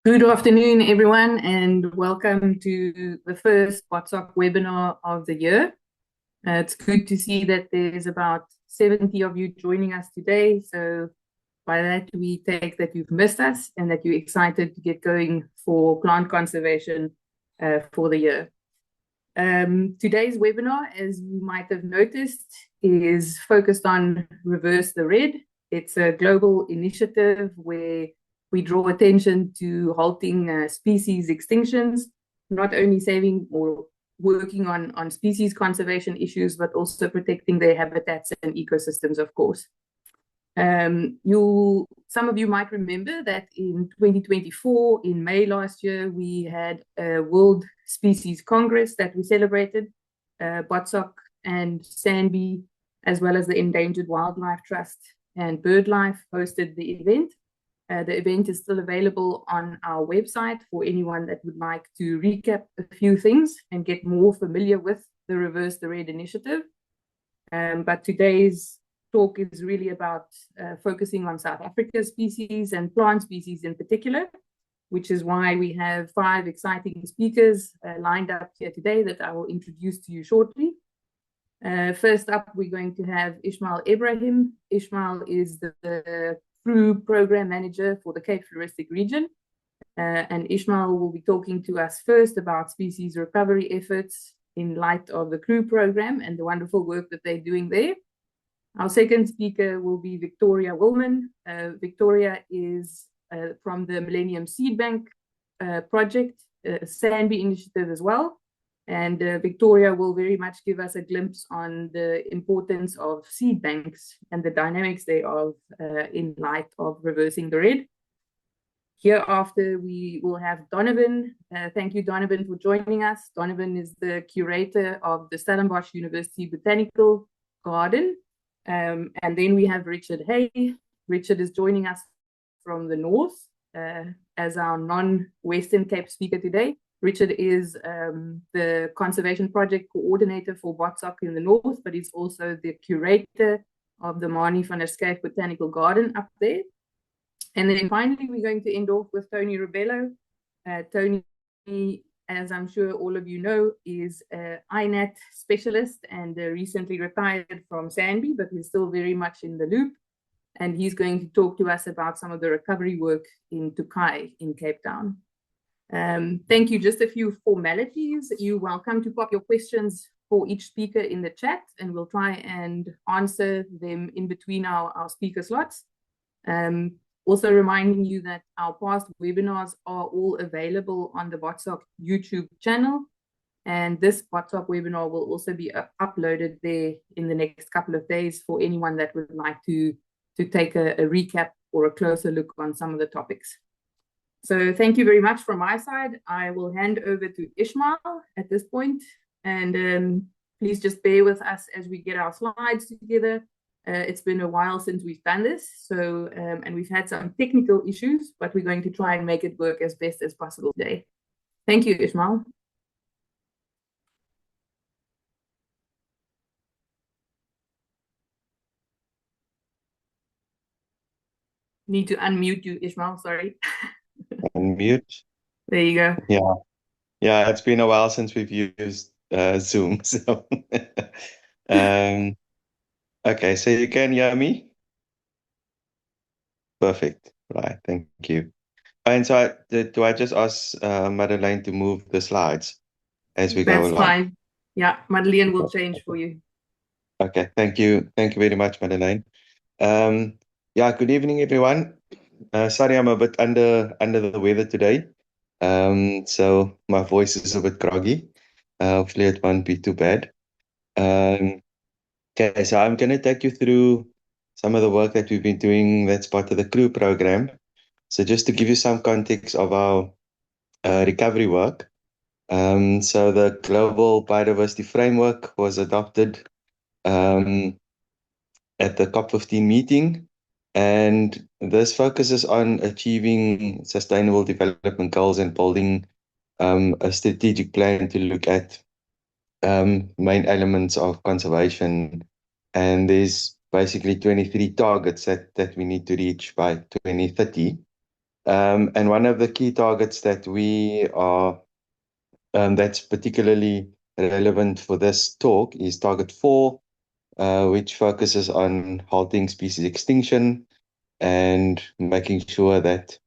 Good afternoon, everyone, and welcome to the first WhatsApp webinar of the year. It's good to see that there's about 70 of you joining us today. So by that, we take that you've missed us and that you're excited to get going for plant conservation for the year. Today's webinar, as you might have noticed, is focused on Reverse the Red. It's a global initiative where we draw attention to halting species extinctions, not only saving or working on species conservation issues, but also protecting their habitats and ecosystems, of course. Some of you might remember that in 2024, in May last year, we had a World Species Congress that we celebrated. Botsok and Sandby, as well as the Endangered Wildlife Trust and BirdLife hosted the event. The event is still available on our website for anyone that would like to recap a few things and get more familiar with the Reverse the Red initiative. But today's talk is really about focusing on South Africa's species and plant species in particular, which is why we have 5 exciting speakers lined up here today that I will introduce to you shortly. First up, we're going to have Ismail Ibrahim. Ismail is the CRU Program Manager for the Cape Floristic region. And Ismail will be talking to us first about species recovery efforts in light of the CRU program and the wonderful work that they're doing there. Our second speaker will be Victoria Willman. Victoria is from the Millennium Seed Bank project, Sandby initiative as well. And Victoria will very much give us a glimpse on the importance of seed banks and the dynamics thereof in light of reversing the red. Hereafter, we will have Donovan. Thank you, Donovan, for joining us. Donovan is the curator of the Stellenbosch University Botanical Garden. And then we have Richard Hay. Richard is joining us from the north as our non-Western Cape speaker today. Richard is the conservation project coordinator for Botsok in the north, but he's also the curator of the Mani van der Schuyf Botanical Garden up there. And then finally, we're going to end off with Tony Ribello. Tony, as I'm sure all of you know, is an INAT specialist and recently retired from Sandby, but he's still very much in the loop. And he's going to talk to us about some of the recovery work in Tukai in Cape Town. Thank you. Just a few formalities. You're welcome to pop your questions for each speaker in the chat, and we'll try and answer them in between our speaker slots. Also reminding you that our past webinars are all available on the Botsok YouTube channel, and this Botsok webinar will also be uploaded there in the next couple of days for anyone that would like to take a recap or a closer look on some of the topics. So thank you very much from my side. I will hand over to Ismail at this point, and please just bear with us as we get our slides together. It's been a while since we've done this, so and we've had some technical issues, but we're going to try and make it work as best as possible today. Thank you, Ismail. Need to unmute you, Ismail, sorry. Unmute. There you go. Yeah, it's been a while since we've used Zoom. So, okay, so you can hear me? Perfect. Right, thank you. And so, do I just ask Madeleine to move the slides as we go along? That's fine. Yeah, Madeleine will change for you. Okay, thank you. Thank you very much, Madeleine. Yeah, good evening, everyone. Sorry, I'm a bit under the weather today. So my voice is a bit groggy. Hopefully it won't be too bad. Okay, so I'm going to take you through some of the work that we've been doing that's part of the CRU program. So just to give you some context of our recovery work. So the Global Biodiversity Framework was adopted at the COP15 meeting, and this focuses on achieving sustainable development goals and building a strategic plan to look at main elements of conservation. And there's basically 23 targets that we need to reach by 2030. And one of the key targets that we are that's particularly relevant for this talk is target 4, which focuses on halting species extinction and making sure that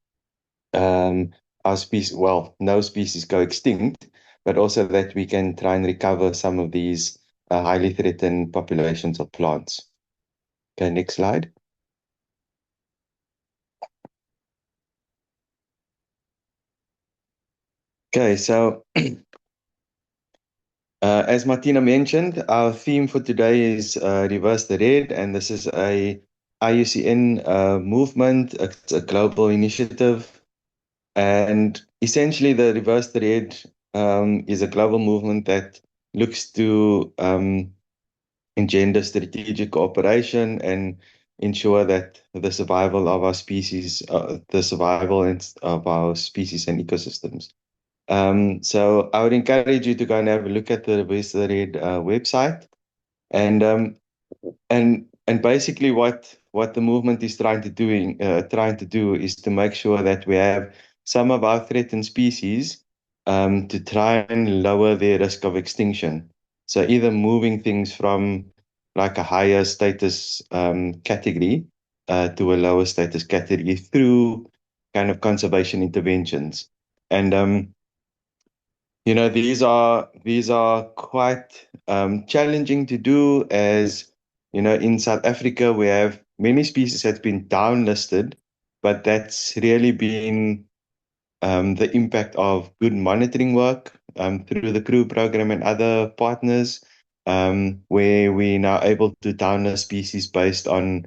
our species, well, no species go extinct, but also that we can try and recover some of these highly threatened populations of plants. Okay, next slide. Okay, so as Martina mentioned, our theme for today is Reverse the Red, and this is a IUCN movement. It's a global initiative, and essentially the Reverse the Red is a global movement that looks to engender strategic cooperation and ensure that the survival of our species, the survival of our species and ecosystems. So I would encourage you to go and have a look at the Reverse the Red website. And basically what the movement is trying to do is to make sure that we have some of our threatened species to try and lower their risk of extinction. So either moving things from like a higher status category to a lower status category through kind of conservation interventions. And these are quite challenging to do, as in South Africa we have many species that's been downlisted, but that's really been the impact of good monitoring work through the CREW program and other partners, where we're now able to downlist species based on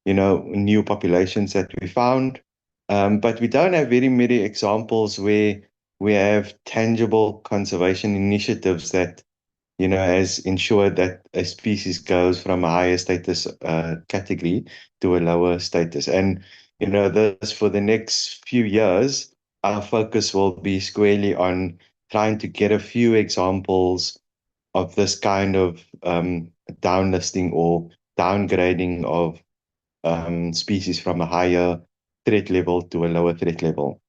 new populations that we found. But we don't have very many examples where we have tangible conservation initiatives that, has ensured that a species goes from a higher status category to a lower status. And, this for the next few years, our focus will be squarely on trying to get a few examples of this kind of downlisting or downgrading of species from a higher threat level to a lower threat level.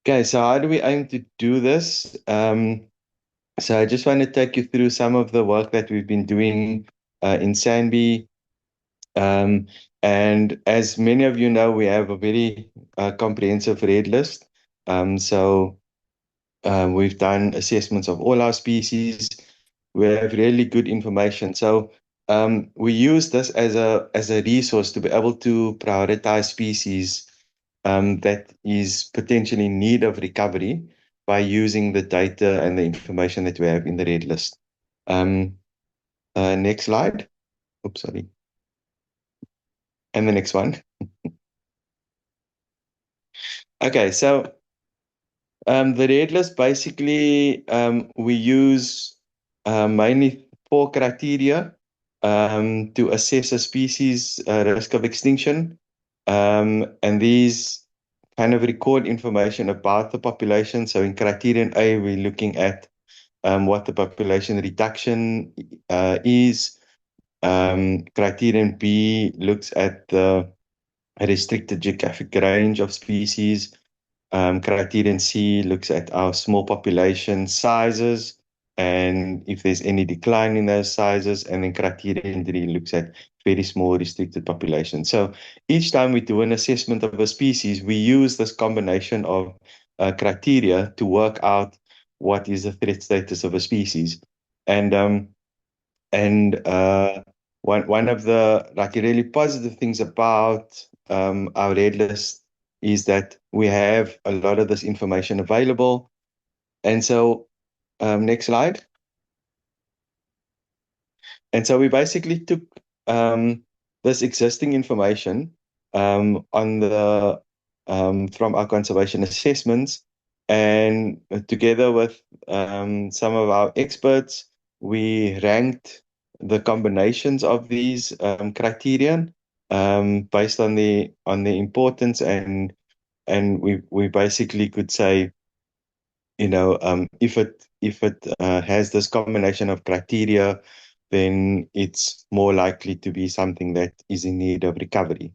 Okay, so how do we aim to do this? So I just want to take you through some of the work that we've been doing in Sanby. Um, and as many of you know, we have a very comprehensive red list. So we've done assessments of all our species. We have really good information. So we use this as a resource to be able to prioritize species that is potentially in need of recovery by using the data and the information that we have in the red list. Next slide. Oops, sorry. And the next one. Okay, so the red list basically we use mainly 4 criteria to assess a species risk of extinction. And these kind of record information about the population. So in criterion A, we're looking at what the population reduction is. Criterion B looks at the restricted geographic range of species. Criterion C looks at our small population sizes and if there's any decline in those sizes. And then criterion D looks at very small restricted populations. So each time we do an assessment of a species, we use this combination of criteria to work out what is the threat status of a species. And one of the like really positive things about our red list is that we have a lot of this information available. And so, next slide. And so we basically took this existing information on the from our conservation assessments, and together with some of our experts, we ranked the combinations of these criterion based on the importance, and we basically could say, if it has this combination of criteria, then it's more likely to be something that is in need of recovery.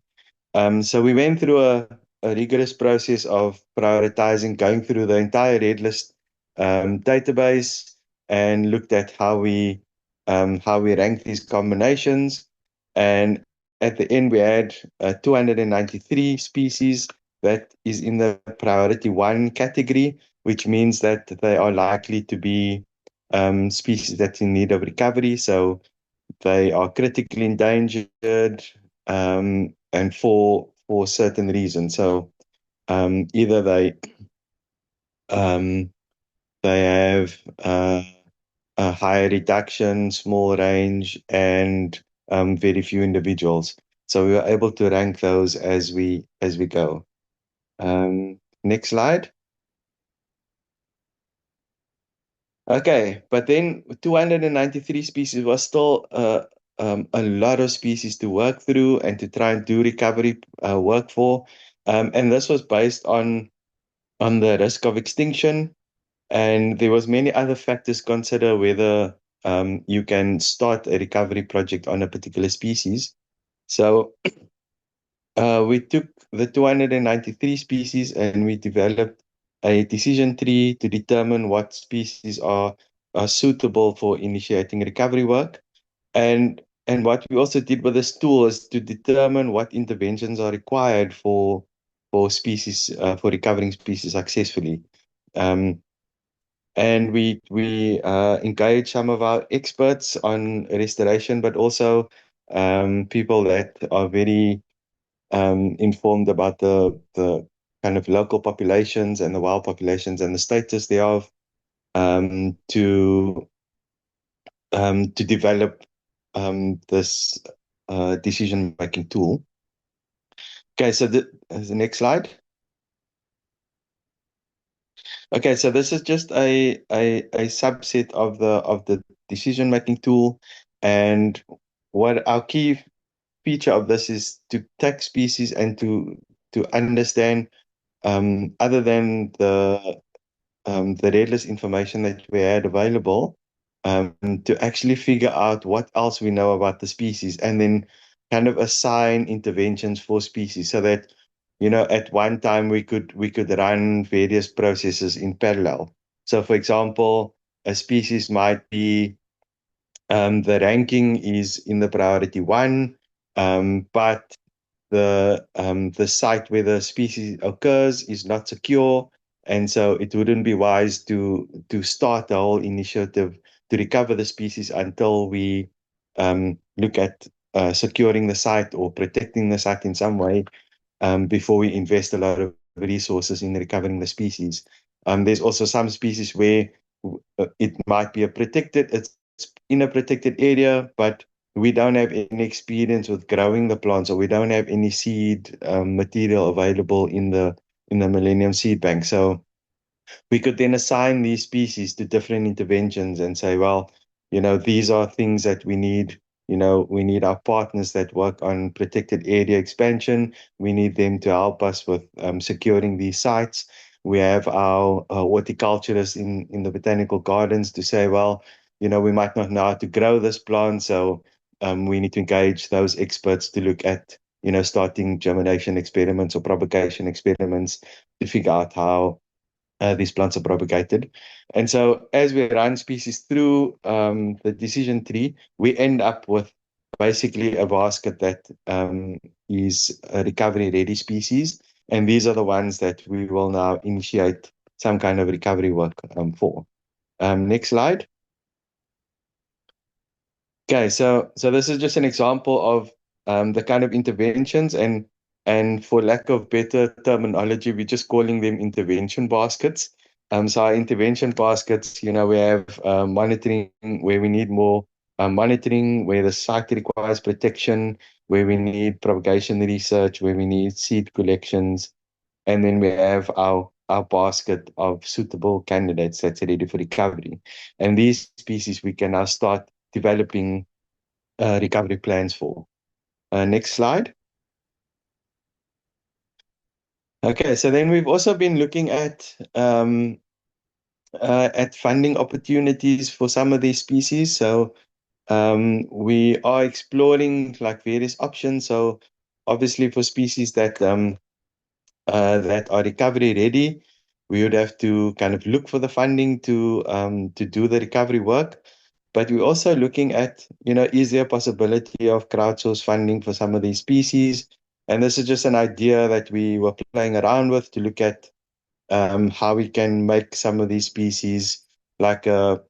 So we went through a rigorous process of prioritizing, going through the entire red list database and looked at how we rank these combinations. And at the end, we had 293 species that is in the priority one category, which means that they are likely to be species that's in need of recovery. So they are critically endangered and for certain reasons. So either um, they have a high reduction, small range, and very few individuals. So we were able to rank those as we go. Next slide. Okay, but then 293 species was still a lot of species to work through and to try and do recovery work for. And this was based on the risk of extinction, and there was many other factors consider whether you can start a recovery project on a particular species. So we took the 293 species and we developed a decision tree to determine what species are suitable for initiating recovery work. And what we also did with this tool is to determine what interventions are required for species for recovering species successfully. Um, and we engage some of our experts on restoration, but also people that are very informed about the kind of local populations and the wild populations and the status thereof um, to to develop this decision-making tool. Okay, so the next slide. Okay, so this is just a subset of the decision-making tool, and what our key feature of this is to tag species and to understand other than the red list information that we had available, to actually figure out what else we know about the species and then kind of assign interventions for species so that, at one time we could run various processes in parallel. So, for example, a species might be the ranking is in the priority one, but the site where the species occurs is not secure, and so it wouldn't be wise to start the whole initiative to recover the species until we look at securing the site or protecting the site in some way before we invest a lot of resources in recovering the species. There's also some species where it might be it's in a protected area, but we don't have any experience with growing the plants, or we don't have any seed material available in the Millennium Seed Bank. So we could then assign these species to different interventions and say, well, these are things that we need. We need our partners that work on protected area expansion. We need them to help us with securing these sites. We have our horticulturists in the botanical gardens to say, well, we might not know how to grow this plant, so we need to engage those experts to look at, starting germination experiments or propagation experiments to figure out how these plants are propagated. And so as we run species through the decision tree, we end up with basically a basket that is a recovery ready species. And these are the ones that we will now initiate some kind of recovery work for. Next slide. Okay, so this is just an example of the kind of interventions, and for lack of better terminology, we're just calling them intervention baskets. So our intervention baskets, we have monitoring where we need more monitoring, where the site requires protection, where we need propagation research, where we need seed collections, and then we have our basket of suitable candidates that's ready for recovery. And these species we can now start developing recovery plans for. Next slide. Okay, so then we've also been looking at funding opportunities for some of these species. So we are exploring like various options. So obviously for species that that are recovery ready. We would have to kind of look for the funding to do the recovery work. But we're also looking at, is there a possibility of crowdsource funding for some of these species? And this is just an idea that we were playing around with to look at how we can make some of these species like a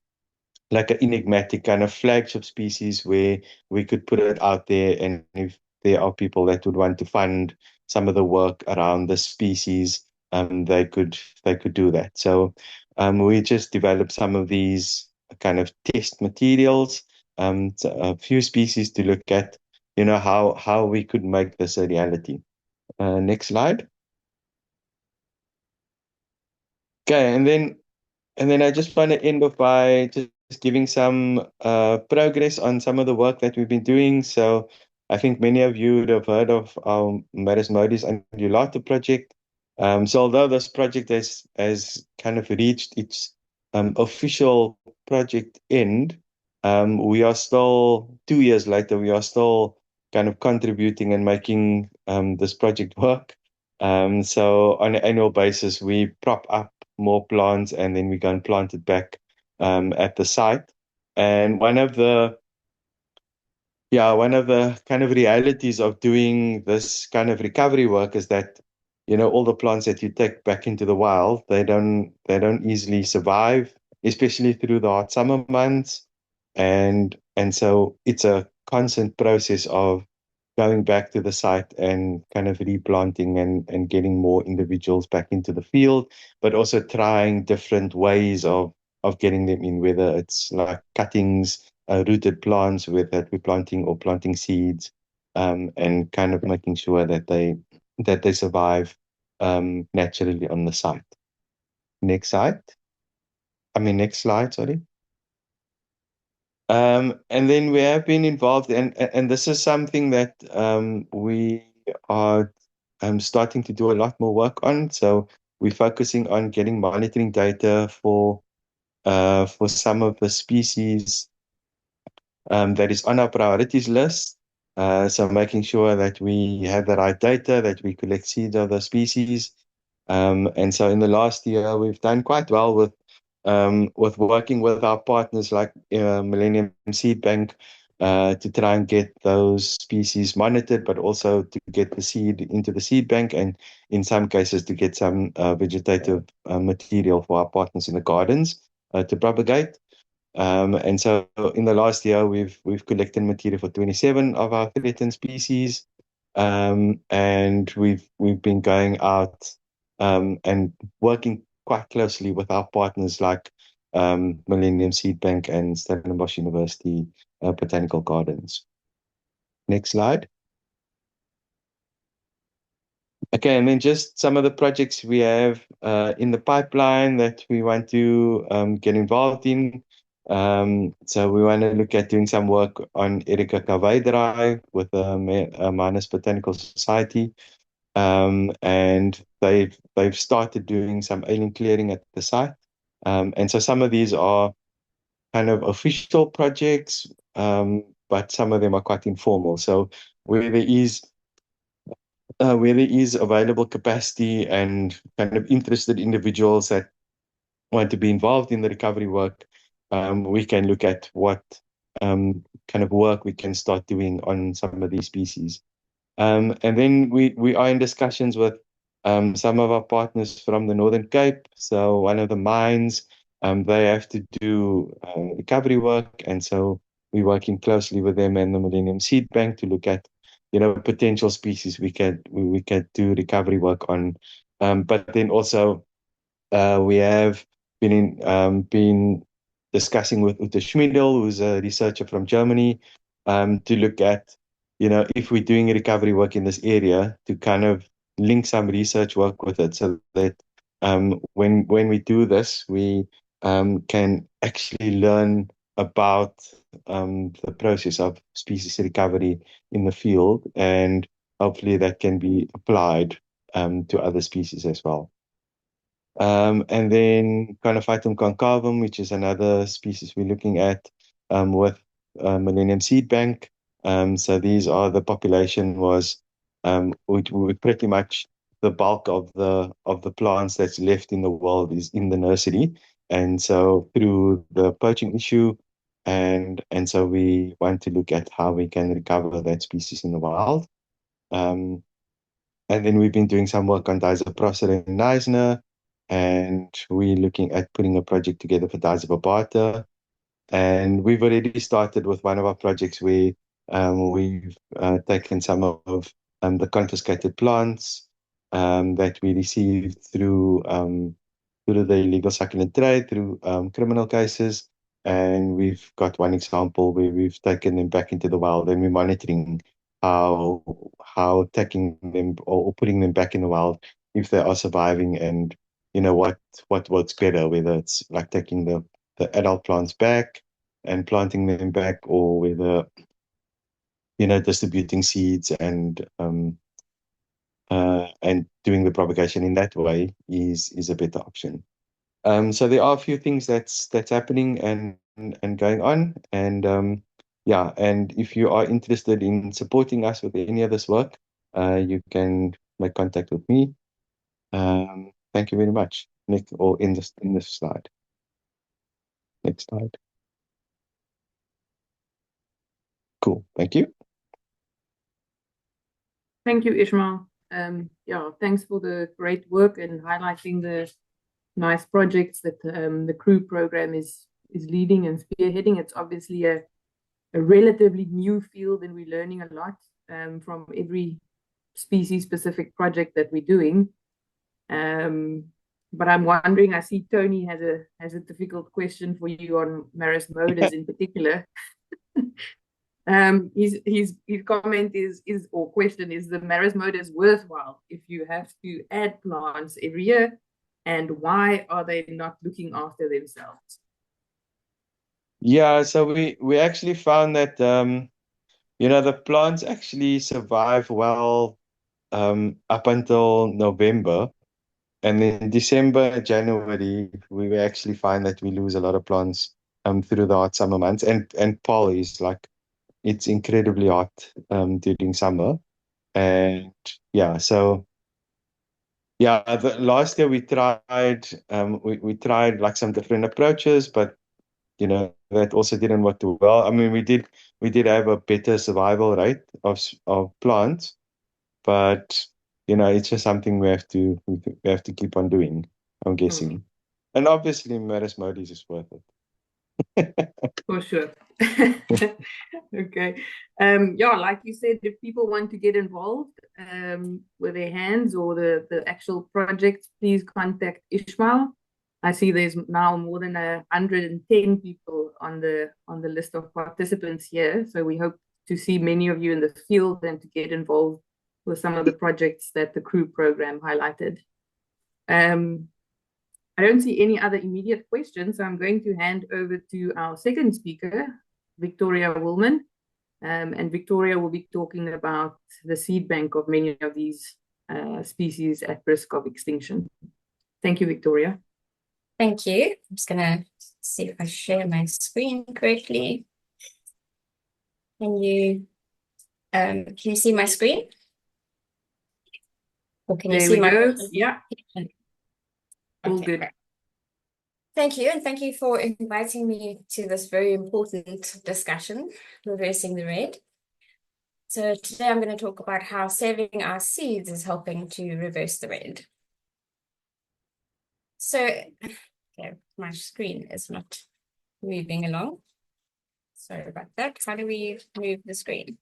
like an enigmatic kind of flagship species where we could put it out there, and if there are people that would want to fund some of the work around the species, they could do that. So we just developed some of these kind of test materials, so a few species to look at, how we could make this a reality. Next slide. Okay, and then I just want to end off by just giving some progress on some of the work that we've been doing. So I think many of you would have heard of our Marismodis Undulata project. So although this project has kind of reached its official project end, we are still 2 years later, we are still kind of contributing and making this project work. So on an annual basis, we prop up more plants, and then we go and plant it back at the site. And one of the kind of realities of doing this kind of recovery work is that, all the plants that you take back into the wild, they don't easily survive, especially through the hot summer months. And so it's a constant process of going back to the site and kind of replanting and getting more individuals back into the field, but also trying different ways of getting them in, whether it's like cuttings, rooted plants with that we're planting, or planting seeds, and kind of making sure that they survive naturally on the site. Next site. I mean, next slide, sorry. And then we have been involved, and this is something that we are starting to do a lot more work on. So we're focusing on getting monitoring data for some of the species that is on our priorities list. So making sure that we have the right data, that we collect seeds of the species. And so in the last year, we've done quite well with working with our partners like Millennium Seed Bank to try and get those species monitored, but also to get the seed into the seed bank, and in some cases to get some vegetative material for our partners in the gardens to propagate. And so in the last year, we've collected material for 27 of our threatened species, and we've been going out and working quite closely with our partners like Millennium Seed Bank and Stellenbosch University Botanical Gardens. Next slide. Okay, and then just some of the projects we have in the pipeline that we want to get involved in. So we want to look at doing some work on Erika Kawaii with the Manus Botanical Society. And they've started doing some alien clearing at the site. And so some of these are kind of official projects, but some of them are quite informal. So where there is available capacity and kind of interested individuals that want to be involved in the recovery work, we can look at what kind of work we can start doing on some of these species. And then we are in discussions with some of our partners from the Northern Cape. So one of the mines, they have to do recovery work, and so we're working closely with them and the Millennium Seed Bank to look at, potential species we could do recovery work on. But then also we have been discussing with Ute Schmidl, who's a researcher from Germany, to look at, if we're doing recovery work in this area, to kind of link some research work with it, so that when we do this, we can actually learn about the process of species recovery in the field, and hopefully that can be applied to other species as well. And then Conophytum concavum, which is another species we're looking at with Millennium Seed Bank. So these are the population was we pretty much the bulk of the plants that's left in the world is in the nursery. And so through the poaching issue, and so we want to look at how we can recover that species in the wild. Um, and then we've been doing some work on Diazoprocer and Neisner, and we're looking at putting a project together for Diazobarbata. And we've already started with one of our projects where we've taken some of the confiscated plants that we received through the illegal succulent trade, through criminal cases. And we've got one example where we've taken them back into the wild, and we're monitoring how taking them or putting them back in the wild, if they are surviving, and what works better, whether it's like taking the adult plants back and planting them back, or whether distributing seeds and doing the propagation in that way is a better option. So there are a few things that's happening and going on, and yeah, and if you are interested in supporting us with any of this work, you can make contact with me. Thank you very much, Nick. Or in this slide. Next slide. Cool. Thank you. Thank you, Ishmael. Yeah, thanks for the great work and highlighting the nice projects that the CREW program is leading and spearheading. It's obviously a relatively new field, and we're learning a lot from every species-specific project that we're doing. But I'm wondering, I see Tony has a difficult question for you on Maris modus in particular. His comment is or question is, the Maris modus worthwhile if you have to add plants every year, and why are they not looking after themselves? Yeah, so we actually found that the plants actually survive well up until November, and then December, January, we actually find that we lose a lot of plants through the hot summer months, and Paul is like, it's incredibly hot during summer, and yeah, so yeah, last year we tried we tried like some different approaches, but that also didn't work too well. I mean, we did have a better survival rate of plants, but it's just something we have to keep on doing, I'm guessing. And obviously Maris modus is worth it. For sure. Okay. Yeah, like you said, if people want to get involved with their hands or the actual project, please contact Ishmael. I see there's now more than 110 people on the list of participants here. So we hope to see many of you in the field and to get involved with some of the projects that the CREW program highlighted. I don't see any other immediate questions, so I'm going to hand over to our second speaker, Victoria Woolman. And Victoria will be talking about the seed bank of many of these species at risk of extinction. Thank you, Victoria. Thank you. I'm just going to see if I share my screen correctly. Can you see my screen? Or can you see my go. Yeah. All Okay. good. Thank you, and thank you for inviting me to this very important discussion, reversing the red. So today I'm going to talk about how saving our seeds is helping to reverse the red. So, okay, my screen is not moving along. Sorry about that. How do we move the screen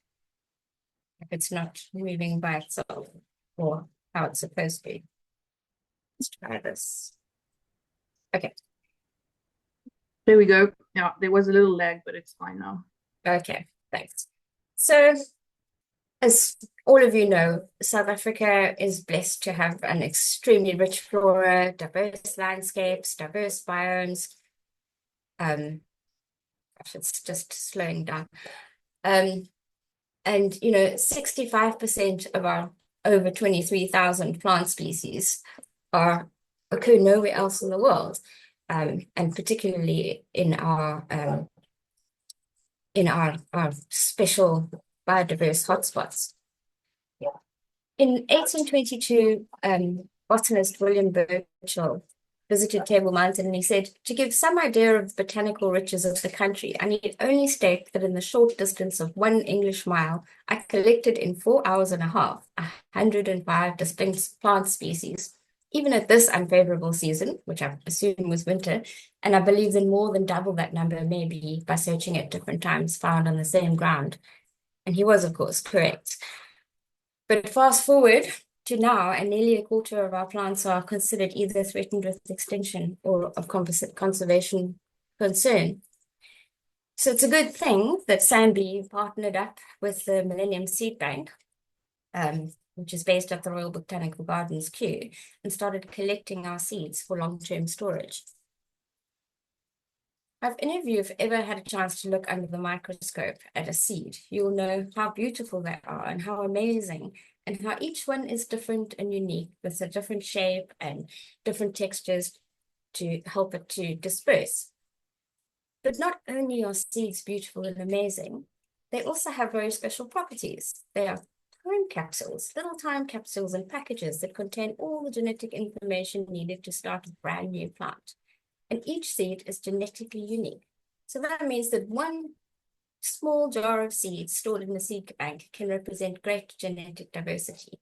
if it's not moving by itself, or how it's supposed to be? Let's try this. Okay. There we go. Yeah, there was a little lag, but it's fine now. Okay, thanks. So, as all of you know, South Africa is blessed to have an extremely rich flora, diverse landscapes, diverse biomes. Gosh, it's just slowing down. And 65% of our over 23,000 plant species occur nowhere else in the world, and particularly in our special biodiverse hotspots. Yeah. In 1822, botanist William Burchell visited Table Mountain, and he said, "To give some idea of the botanical riches of the country, I need only state that in the short distance of 1 English mile, I collected in 4 hours and a half 105 distinct plant species, even at this unfavorable season," which I assume was winter, and I believe that more than double that number may be by searching at different times found on the same ground. And he was, of course, correct. But fast forward to now, and nearly a quarter of our plants are considered either threatened with extinction or of conservation concern. So it's a good thing that SANBI partnered up with the Millennium Seed Bank, which is based at the Royal Botanical Gardens, Kew, and started collecting our seeds for long-term storage. If any of you have ever had a chance to look under the microscope at a seed, you'll know how beautiful they are and how amazing, and how each one is different and unique with a different shape and different textures to help it to disperse. But not only are seeds beautiful and amazing, they also have very special properties. They are time capsules, little time capsules and packages that contain all the genetic information needed to start a brand new plant. And each seed is genetically unique. So that means that one small jar of seeds stored in the seed bank can represent great genetic diversity.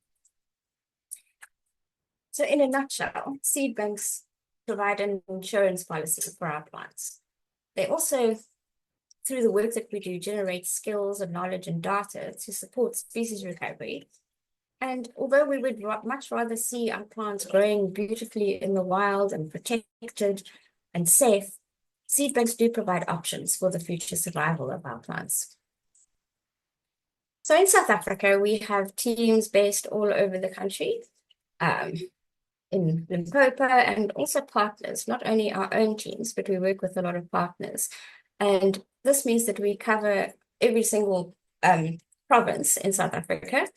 So in a nutshell, seed banks provide an insurance policy for our plants. They also, through the work that we do, generate skills and knowledge and data to support species recovery. And although we would much rather see our plants growing beautifully in the wild and protected and safe, seed banks do provide options for the future survival of our plants. So in South Africa, we have teams based all over the country, in Limpopo, and also partners, not only our own teams, but we work with a lot of partners. And this means that we cover every single province in South Africa,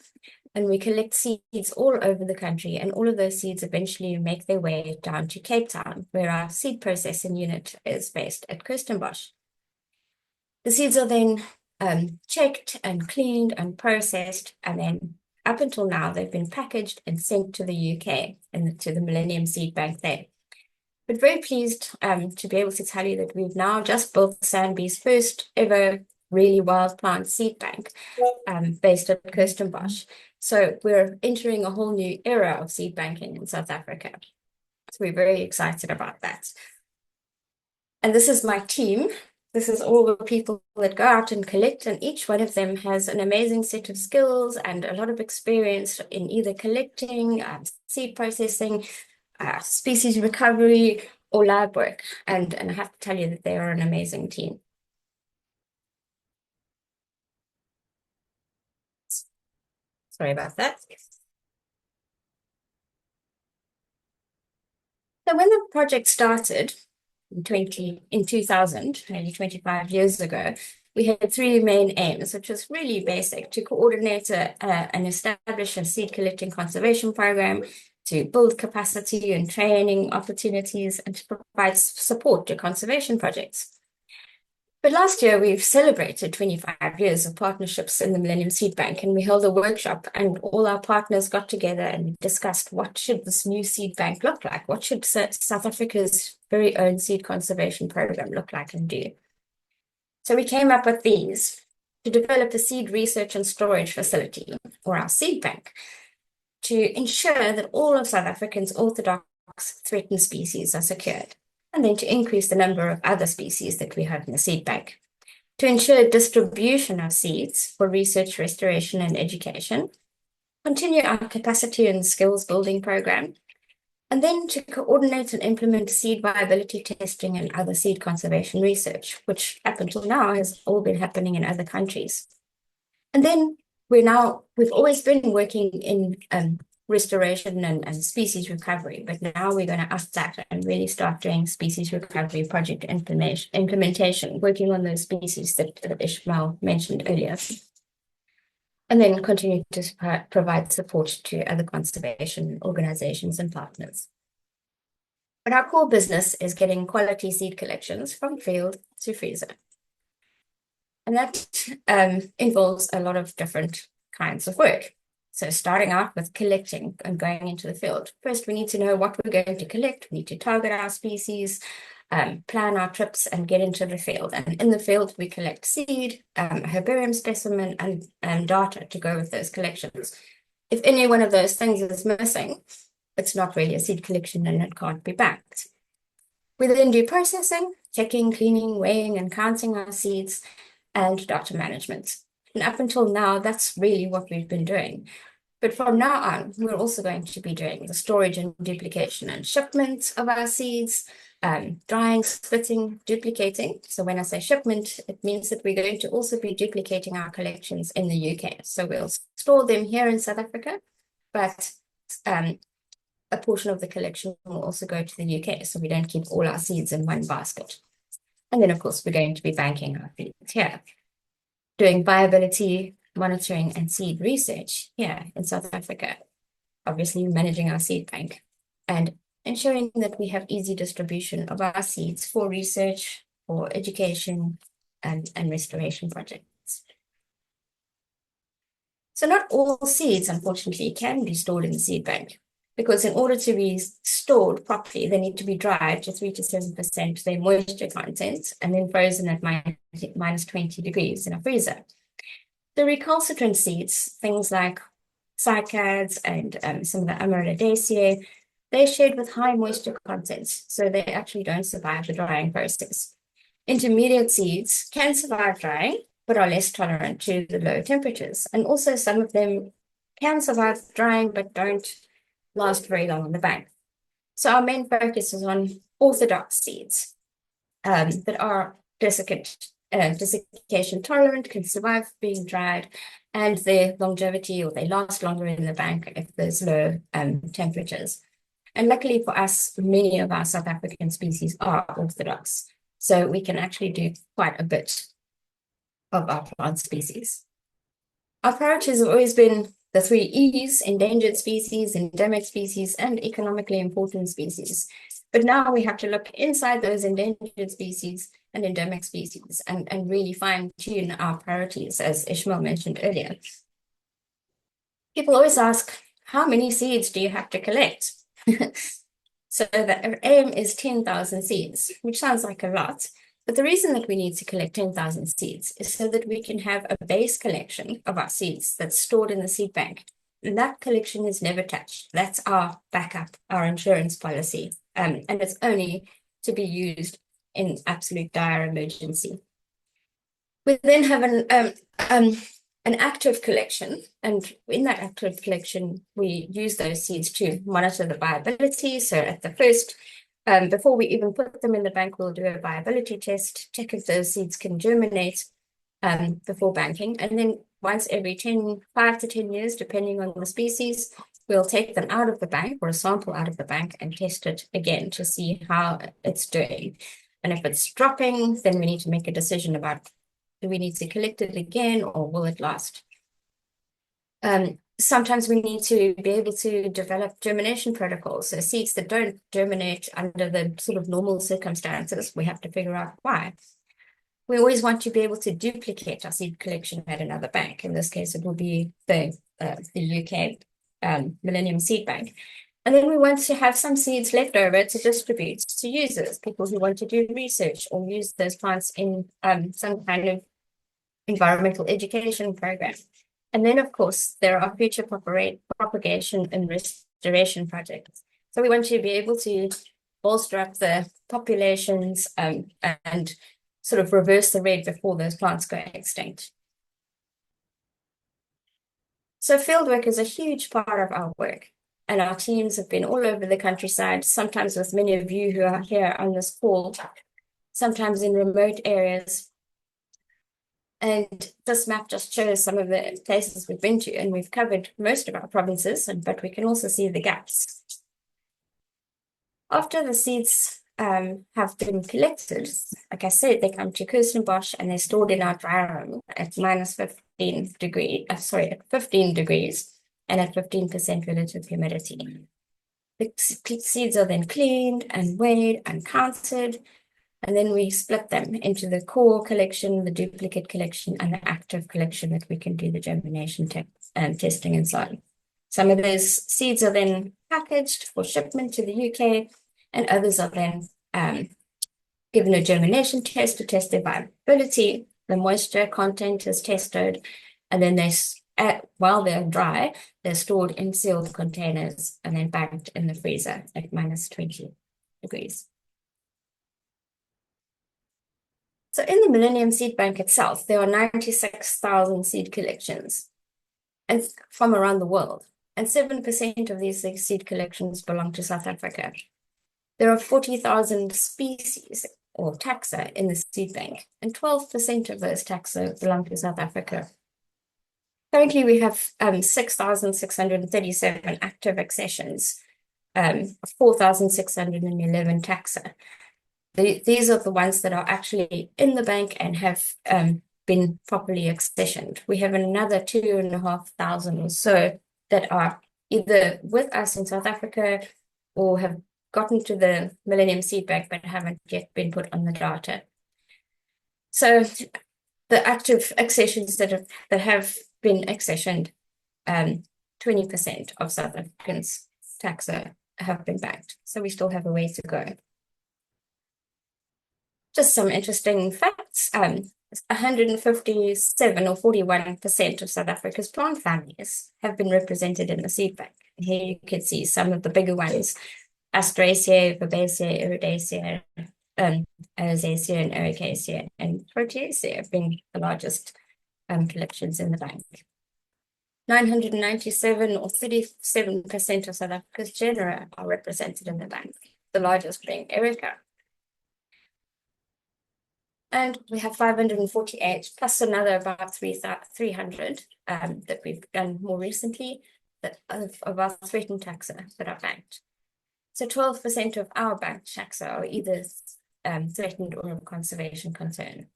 and we collect seeds all over the country, and all of those seeds eventually make their way down to Cape Town, where our seed processing unit is based at Kirstenbosch. The seeds are then checked and cleaned and processed, and then up until now, they've been packaged and sent to the UK and to the Millennium Seed Bank there. But very pleased to be able to tell you that we've now just built SANBI's first ever really wild plant seed bank based at Kirstenbosch. So we're entering a whole new era of seed banking in South Africa. So we're very excited about that. And this is my team. This is all the people that go out and collect, and each one of them has an amazing set of skills and a lot of experience in either collecting, seed processing, species recovery, or lab work. And I have to tell you that they are an amazing team. Sorry about that. So when the project started in 2000, nearly 25 years ago, we had three main aims, which was really basic: to coordinate and establish a seed collecting conservation program, to build capacity and training opportunities, and to provide support to conservation projects. But last year, we've celebrated 25 years of partnerships in the Millennium Seed Bank, and we held a workshop, and all our partners got together and discussed what should this new seed bank look like? What should South Africa's very own seed conservation program look like and do? So we came up with these: to develop a seed research and storage facility, or our seed bank, to ensure that all of South Africa's orthodox threatened species are secured, and then to increase the number of other species that we have in the seed bank, to ensure distribution of seeds for research, restoration, and education, continue our capacity and skills building program, and then to coordinate and implement seed viability testing and other seed conservation research, which up until now has all been happening in other countries. And then we've always been working in restoration and species recovery, but now we're going to up that and really start doing species recovery project implementation, working on those species that Ishmael mentioned earlier, and then continue to provide support to other conservation organizations and partners. But our core business is getting quality seed collections from field to freezer. And that involves a lot of different kinds of work. So starting out with collecting and going into the field. First, we need to know what we're going to collect. We need to target our species, plan our trips, and get into the field. And in the field, we collect seed, herbarium specimen, and data to go with those collections. If any one of those things is missing, it's not really a seed collection and it can't be banked. We then do processing, checking, cleaning, weighing, and counting our seeds, and data management. And up until now, that's really what we've been doing. But from now on, we're also going to be doing the storage and duplication and shipment of our seeds, drying, splitting, duplicating. So when I say shipment, it means that we're going to also be duplicating our collections in the UK. So we'll store them here in South Africa, but a portion of the collection will also go to the UK, so we don't keep all our seeds in one basket. And then, of course, we're going to be banking our seeds here, doing viability monitoring and seed research here in South Africa, obviously managing our seed bank and ensuring that we have easy distribution of our seeds for research, for education, and restoration projects. So not all seeds, unfortunately, can be stored in the seed bank, because in order to be stored properly, they need to be dried to 3 to 7% their moisture content and then frozen at minus 20 degrees in a freezer. The recalcitrant seeds, things like cycads and some of the Amaryllidaceae, they're shared with high moisture content, so they actually don't survive the drying process. Intermediate seeds can survive drying, but are less tolerant to the low temperatures. And also some of them can survive drying, but don't last very long on the bank. So our main focus is on orthodox seeds that are desiccation tolerant, can survive being dried, and their longevity, or they last longer in the bank if there's low temperatures. And luckily for us, many of our South African species are orthodox, so we can actually do quite a bit of our plant species. Our priorities have always been the 3 E's: endangered species, endemic species, and economically important species. But now we have to look inside those endangered species and endemic species and really fine-tune our priorities, as Ishmael mentioned earlier. People always ask, how many seeds do you have to collect? So the aim is 10,000 seeds, which sounds like a lot. But the reason that we need to collect 10,000 seeds is so that we can have a base collection of our seeds that's stored in the seed bank. And that collection is never touched. That's our backup, our insurance policy. And it's only to be used in absolute dire emergency. We then have an active collection, and in that active collection, we use those seeds to monitor the viability. So at the first, before we even put them in the bank, we'll do a viability test, check if those seeds can germinate before banking. And then once every 5 to 10 years, depending on the species, we'll take them out of the bank, or a sample out of the bank, and test it again to see how it's doing. And if it's dropping, then we need to make a decision about, do we need to collect it again, or will it last? Sometimes we need to be able to develop germination protocols. So seeds that don't germinate under the sort of normal circumstances, we have to figure out why. We always want to be able to duplicate our seed collection at another bank. In this case, it will be the UK Millennium Seed Bank. And then we want to have some seeds left over to distribute to users, people who want to do research or use those plants in some kind of environmental education program. And then, of course, there are future propagation and restoration projects. So we want to be able to bolster up the populations and sort of reverse the rate before those plants go extinct. So fieldwork is a huge part of our work, and our teams have been all over the countryside, sometimes with many of you who are here on this call, sometimes in remote areas. And this map just shows some of the places we've been to, and we've covered most of our provinces, but we can also see the gaps. After the seeds have been collected, like I said, they come to Kirstenbosch and they're stored in our dry room at minus 15 degrees, at 15 degrees and at 15% relative humidity. The seeds are then cleaned and weighed and counted, and then we split them into the core collection, the duplicate collection, and the active collection that we can do the germination testing and so on. Some of those seeds are then packaged for shipment to the UK, and others are then given a germination test to test their viability. The moisture content is tested, and then while they're dry, they're stored in sealed containers and then bagged in the freezer at -20 degrees. So in the Millennium Seed Bank itself, there are 96,000 seed collections and from around the world, and 7% of these seed collections belong to South Africa. There are 40,000 species or taxa in the seed bank, and 12% of those taxa belong to South Africa. Currently, we have 6,637 active accessions, 4,611 taxa. These are the ones that are actually in the bank and have been properly accessioned. We have another 2,500 or so that are either with us in South Africa or have gotten to the Millennium Seed Bank but haven't yet been put on the data. So the active accessions that have been accessioned, 20% of South Africans' taxa have been banked. So we still have a way to go. Just some interesting facts. 157 or 41% of South Africa's plant families have been represented in the seed bank. Here you can see some of the bigger ones: Asteraceae, Fabaceae, Iridaceae, Arizaceae, and Ericaceae, and Proteaceae being the largest collections in the bank. 997 or 37% of South Africa's genera are represented in the bank, the largest being Erica. And we have 548 plus another about 300 that we've done more recently of our threatened taxa that are banked. So 12% of our banked taxa are either threatened or of conservation concern.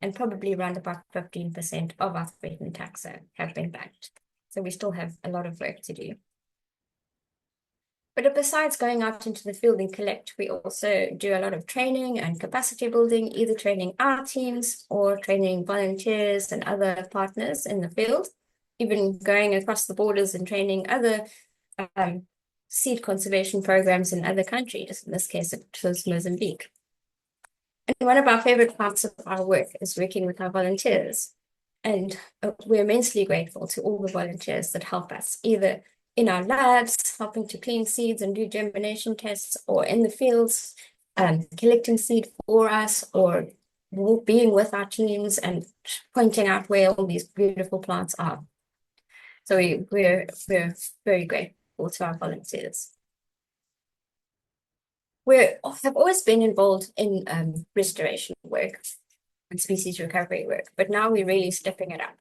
And probably around about 15% of our threatened taxa have been banked. So we still have a lot of work to do. But besides going out into the field and collect, we also do a lot of training and capacity building, either training our teams or training volunteers and other partners in the field, even going across the borders and training other seed conservation programs in other countries. In this case, it was Mozambique. And one of our favorite parts of our work is working with our volunteers. And we're immensely grateful to all the volunteers that help us, either in our labs, helping to clean seeds and do germination tests, or in the fields, collecting seed for us, or being with our teams and pointing out where all these beautiful plants are. So we're very grateful to our volunteers. We have always been involved in restoration work and species recovery work, but now we're really stepping it up.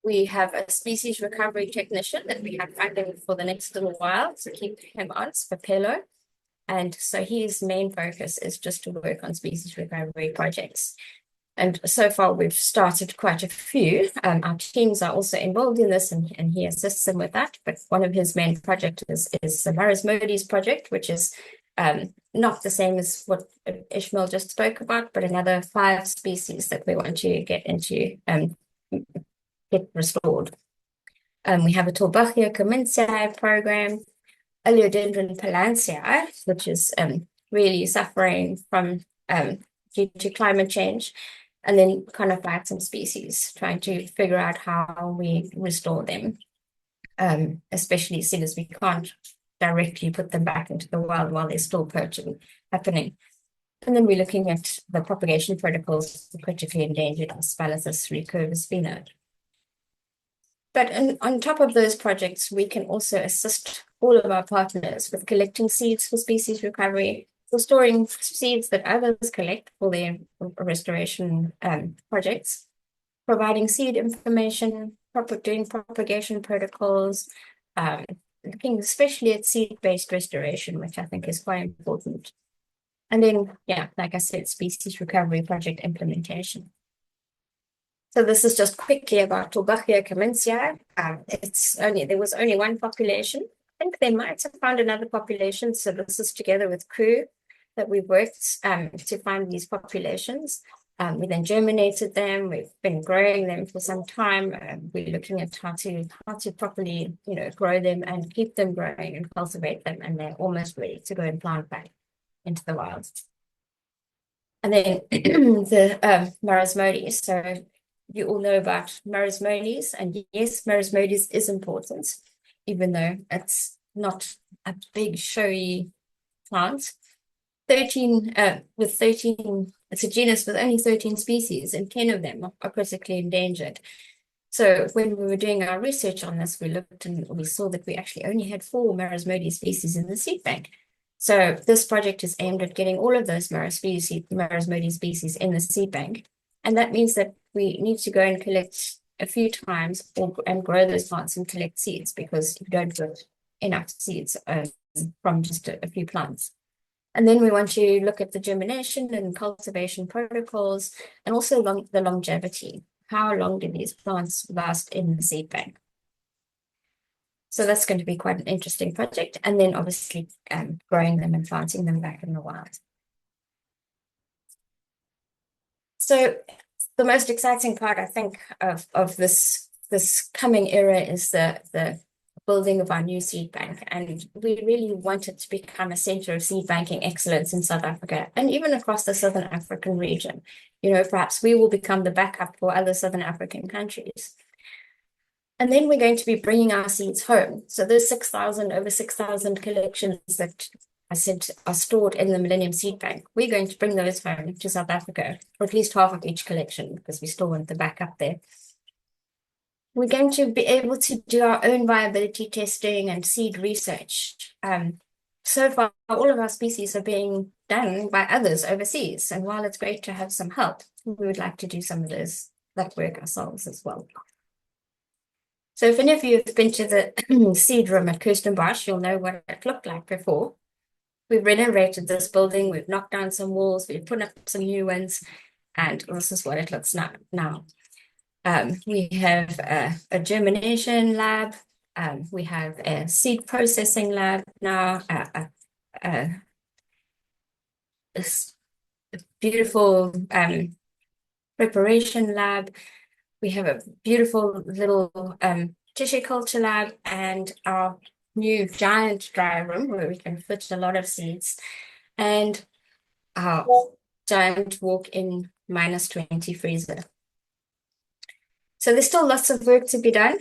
We have a species recovery technician that we have funding for the next little while to keep him on, Spapello. And so his main focus is just to work on species recovery projects. And so far we've started quite a few. Our teams are also involved in this, and he assists them with that. But one of his main projects is the Maris Modi's project, which is not the same as what Ishmael just spoke about, but another 5 species that we want to get into get restored. We have a Thorbachia Cominsiae program, Aleodendron Palansii, which is really suffering from due to climate change, and then Conophytum species, trying to figure out how we restore them, especially seeing as we can't directly put them back into the wild while they're still poaching happening. And then we're looking at the propagation protocols for critically endangered Aspalathus recurvus pheno. But on top of those projects, we can also assist all of our partners with collecting seeds for species recovery, for storing seeds that others collect for their restoration projects, providing seed information, doing propagation protocols, looking especially at seed-based restoration, which I think is quite important. And then, yeah, like I said, species recovery project implementation. So this is just quickly about Thorbachia Cominsiae. There was only one population. I think they might have found another population. So this is together with crew that we worked to find these populations. We then germinated them. We've been growing them for some time. We're looking at how to properly, grow them and keep them growing and cultivate them, and they're almost ready to go and plant back into the wild. And then the marasmodies. So you all know about marasmodies, and yes, marasmodies is important, even though it's not a big showy plant. 13 with 13, it's a genus with only 13 species, and 10 of them are critically endangered. So when we were doing our research on this, we looked and we saw that we actually only had 4 marasmodies species in the seed bank. So this project is aimed at getting all of those marasmodies species in the seed bank. And that means that we need to go and collect a few times and grow those plants and collect seeds, because you don't get enough seeds from just a few plants. And then we want to look at the germination and cultivation protocols, and also the longevity. How long do these plants last in the seed bank? So that's going to be quite an interesting project. And then obviously growing them and planting them back in the wild. So the most exciting part, I think, of this coming era is the building of our new seed bank. And we really want it to become a center of seed banking excellence in South Africa and even across the Southern African region. Perhaps we will become the backup for other Southern African countries. And then we're going to be bringing our seeds home. So those over 6,000 collections that I said are stored in the Millennium Seed Bank, we're going to bring those home to South Africa, or at least half of each collection, because we still want the backup there. We're going to be able to do our own viability testing and seed research. So far, all of our species are being done by others overseas. And while it's great to have some help, we would like to do some of that work ourselves as well. So if any of you have been to the seed room at Kirstenbosch, you'll know what it looked like before. We've renovated this building. We've knocked down some walls. We've put up some new ones. And this is what it looks now. We have a germination lab. We have a seed processing lab now, a beautiful preparation lab. We have a beautiful little tissue culture lab, and our new giant dry room where we can fit a lot of seeds, and our giant walk-in -20 freezer. So there's still lots of work to be done.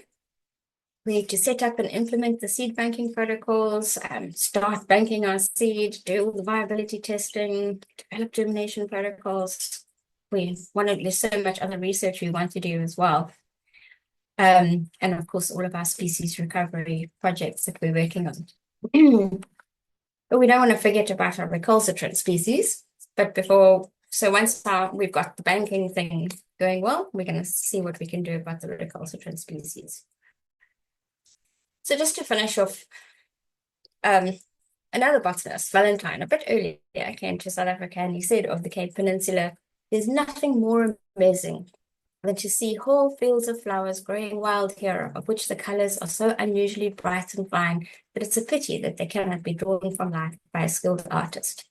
We need to set up and implement the seed banking protocols, start banking our seed, do all the viability testing, develop germination protocols. There's so much other research we want to do as well. And of course, all of our species recovery projects that we're working on. But we don't want to forget about our recalcitrant species. But once we've got the banking thing going well, we're going to see what we can do about the recalcitrant species. So just to finish off, another botanist, Valentine, a bit earlier, came to South Africa, and he said of the Cape Peninsula, there's nothing more amazing than to see whole fields of flowers growing wild here, of which the colors are so unusually bright and fine that it's a pity that they cannot be drawn from life by a skilled artist.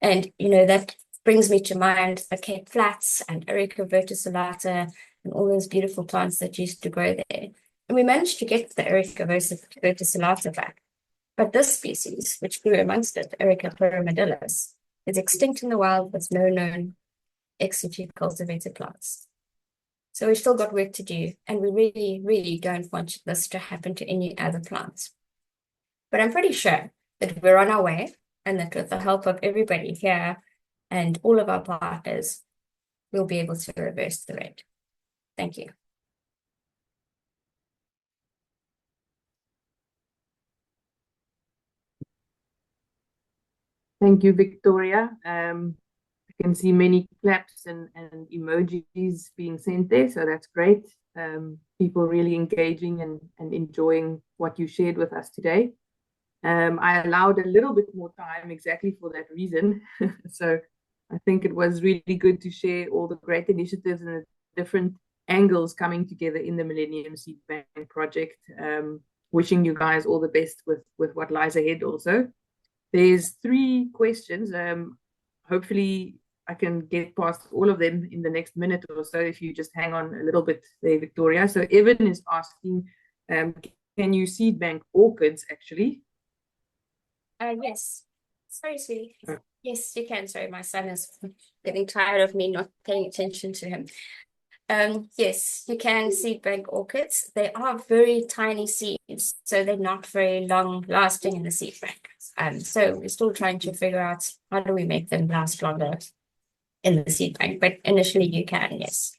And, that brings me to mind the Cape Flats and Erica verticillata and all those beautiful plants that used to grow there. And we managed to get the Erica verticillata back. But this species, which grew amongst it, Erica pyramidillus, is extinct in the wild with no known ex situ cultivated plants. So we've still got work to do, and we really, really don't want this to happen to any other plants. But I'm pretty sure that we're on our way, and that with the help of everybody here and all of our partners, we'll be able to reverse the rate. Thank you. Thank you, Victoria. I can see many claps and emojis being sent there, so that's great. People really engaging and enjoying what you shared with us today. I allowed a little bit more time exactly for that reason. So I think it was really good to share all the great initiatives and the different angles coming together in the Millennium Seed Bank project. Wishing you guys all the best with what lies ahead also. There's 3 questions. Hopefully I can get past all of them in the next minute or so if you just hang on a little bit there, Victoria. So Evan is asking, can you seed bank orchids actually? Yes. Sorry, sweetie. Oh. Yes, you can. Sorry, my son is getting tired of me not paying attention to him. Yes, you can seed bank orchids. They are very tiny seeds, so they're not very long lasting in the seed bank. So we're still trying to figure out how do we make them last longer in the seed bank, but initially you can, yes.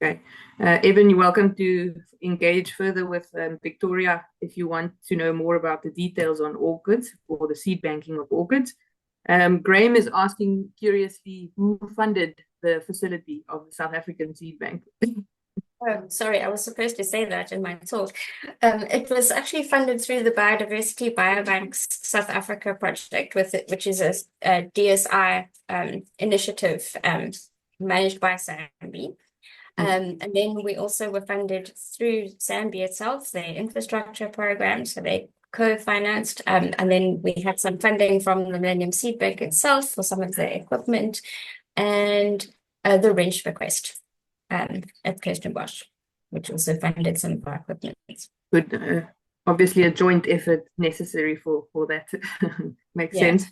Okay. Evan, you're welcome to engage further with Victoria if you want to know more about the details on orchids or the seed banking of orchids. Graham is asking curiously who funded the facility of the South African Seed Bank. Oh, sorry, I was supposed to say that in my talk. It was actually funded through the Biodiversity Biobanks South Africa project, which is a DSI initiative managed by SANBI. And then we also were funded through SANBI itself, their infrastructure program, so they co-financed. And then we had some funding from the Millennium Seed Bank itself for some of the equipment and the wrench request at Kirstenbosch, which also funded some of our equipment. Good. Obviously, a joint effort necessary for that. Makes sense.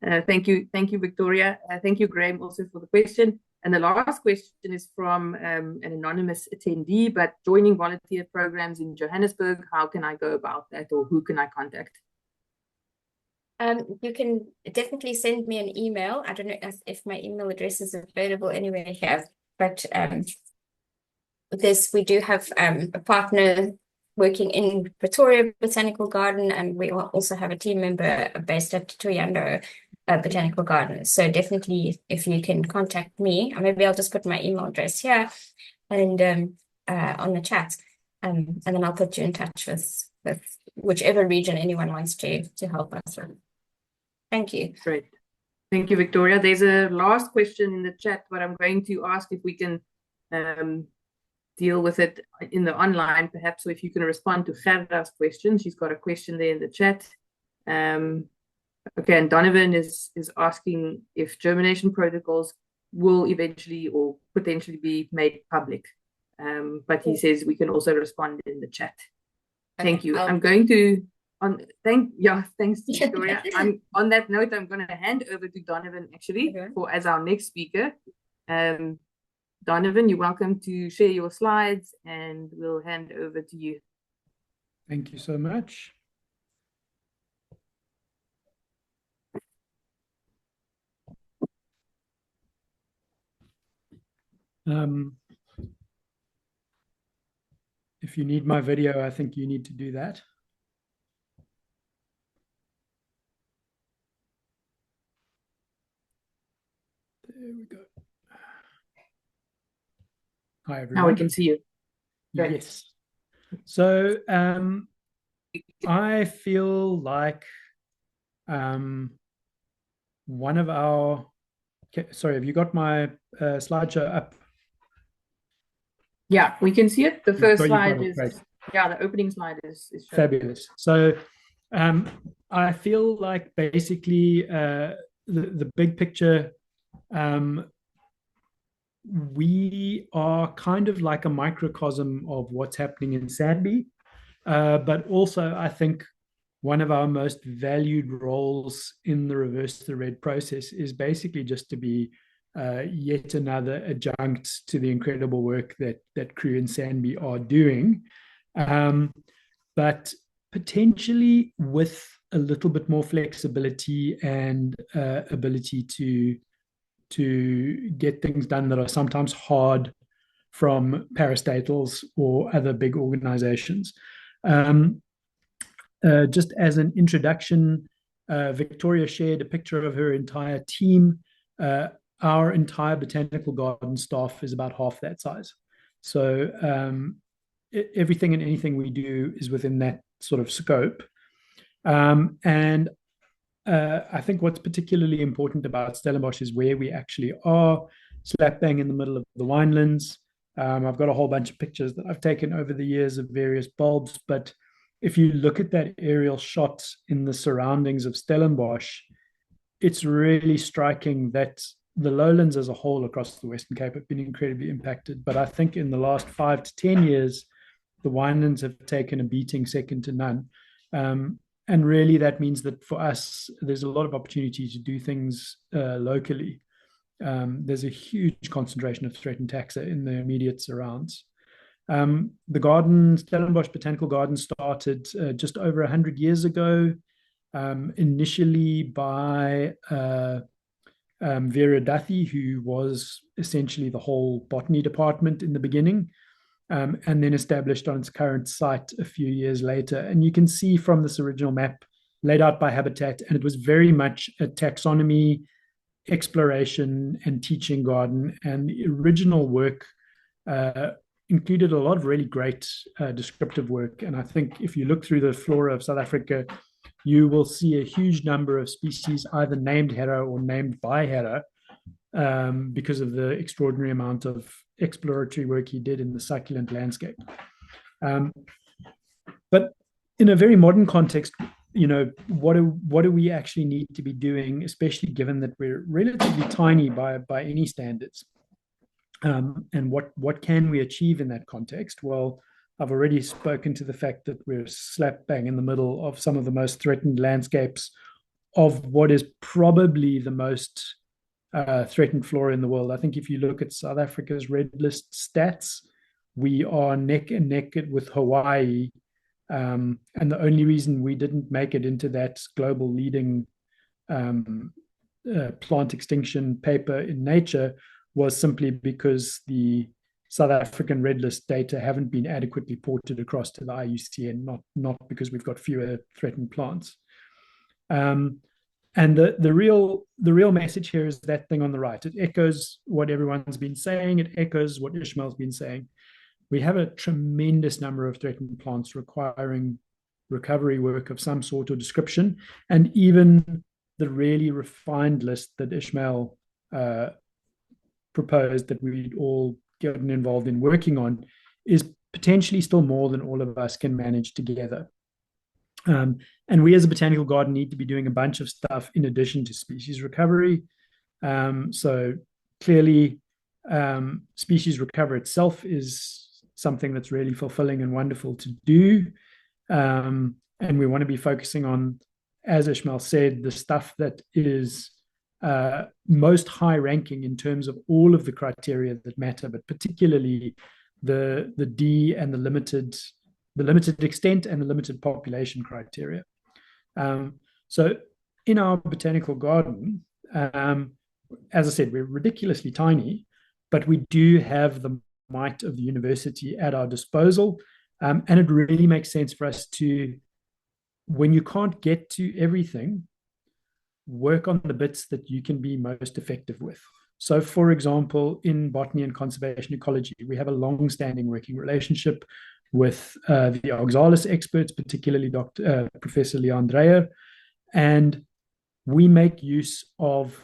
Thank you, Victoria. Thank you, Graham, also for the question. And the last question is from an anonymous attendee, but joining volunteer programs in Johannesburg, how can I go about that, or who can I contact? You can definitely send me an email. I don't know if my email address is available anywhere here, but we do have a partner working in Pretoria Botanical Garden, and we also have a team member based at Toyando Botanical Garden. So definitely, if you can contact me, or maybe I'll just put my email address here and on the chat, and then I'll put you in touch with whichever region anyone wants to help us with. Thank you. Great. Thank you, Victoria. There's a last question in the chat, but I'm going to ask if we can deal with it in the online, perhaps. So if you can respond to Gerda's question. She's got a question there in the chat. Okay, and Donovan is asking if germination protocols will eventually or potentially be made public. But he says we can also respond in the chat. Okay, thank you. I'm going to thanks Victoria. On that note, I'm going to hand over to Donovan actually as our next speaker. Donovan, you're welcome to share your slides, and we'll hand over to you. Thank you so much. If you need my video, I think you need to do that. There we go. Hi, everyone. Now we can see you. Great. Yes. So I feel like one of our... Sorry, have you got my slideshow up? Yeah, we can see it. The first slide is... Great. Yeah, the opening slide is fabulous. So I feel like basically the big picture, we are kind of like a microcosm of what's happening in SANBI, but also I think one of our most valued roles in the Reverse the Red process is basically just to be yet another adjunct to the incredible work that crew in SANBI are doing, but potentially with a little bit more flexibility and ability to get things done that are sometimes hard from parastatals or other big organizations. Just as an introduction, Victoria shared a picture of her entire team. Our entire botanical garden staff is about half that size. So everything and anything we do is within that sort of scope. And I think what's particularly important about Stellenbosch is where we actually are, slap bang in the middle of the winelands. I've got a whole bunch of pictures that I've taken over the years of various bulbs, but if you look at that aerial shot in the surroundings of Stellenbosch, it's really striking that the lowlands as a whole across the Western Cape have been incredibly impacted. But I think in the last 5 to 10 years, the winelands have taken a beating second to none. And really, that means that for us, there's a lot of opportunity to do things locally. There's a huge concentration of threatened taxa in the immediate surrounds. The garden, Stellenbosch Botanical Garden, started just over 100 years ago, initially by Vera Duthie, who was essentially the whole botany department in the beginning, and then established on its current site a few years later. And you can see from this original map laid out by Habitat, and it was very much a taxonomy, exploration, and teaching garden. And the original work included a lot of really great descriptive work. And I think if you look through the flora of South Africa, you will see a huge number of species either named Hera or named by Hera, because of the extraordinary amount of exploratory work he did in the succulent landscape. But in a very modern context, what do we actually need to be doing, especially given that we're relatively tiny by any standards? And what can we achieve in that context? Well, I've already spoken to the fact that we're slap bang in the middle of some of the most threatened landscapes of what is probably the most threatened flora in the world. I think if you look at South Africa's red list stats, we are neck and neck with Hawaii. And the only reason we didn't make it into that global leading plant extinction paper in Nature was simply because the South African red list data haven't been adequately ported across to the IUCN, not because we've got fewer threatened plants. And the real message here is that thing on the right. It echoes what everyone's been saying. It echoes what Ishmael's been saying. We have a tremendous number of threatened plants requiring recovery work of some sort or description. And even the really refined list that Ishmael proposed that we'd all gotten involved in working on is potentially still more than all of us can manage together. And we as a botanical garden need to be doing a bunch of stuff in addition to species recovery. So clearly, species recovery itself is something that's really fulfilling and wonderful to do. And we want to be focusing on, as Ishmael said, the stuff that is most high ranking in terms of all of the criteria that matter, but particularly the D and the limited extent and the limited population criteria. So in our botanical garden, as I said, we're ridiculously tiny, but we do have the might of the university at our disposal. And it really makes sense for us to, when you can't get to everything, work on the bits that you can be most effective with. So, for example, in botany and conservation ecology, we have a long-standing working relationship with the oxalis experts, particularly Professor Leon Dreyer, and we make use of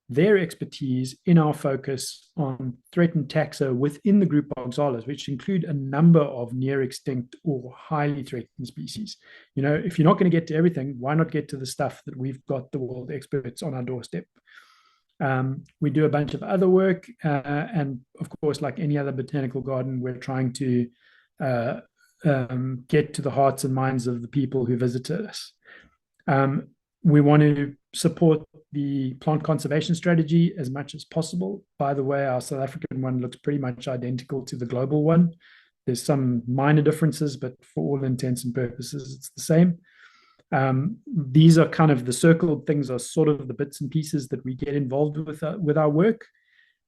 their expertise in our focus on threatened taxa within the group oxalis, which include a number of near extinct or highly threatened species. If you're not going to get to everything, why not get to the stuff that we've got the world experts on our doorstep? We do a bunch of other work, and of course, like any other botanical garden, we're trying to get to the hearts and minds of the people who visited us. We want to support the plant conservation strategy as much as possible. By the way, our South African one looks pretty much identical to the global one. There's some minor differences, but for all intents and purposes, it's the same. These are kind of the circled things are sort of the bits and pieces that we get involved with our work.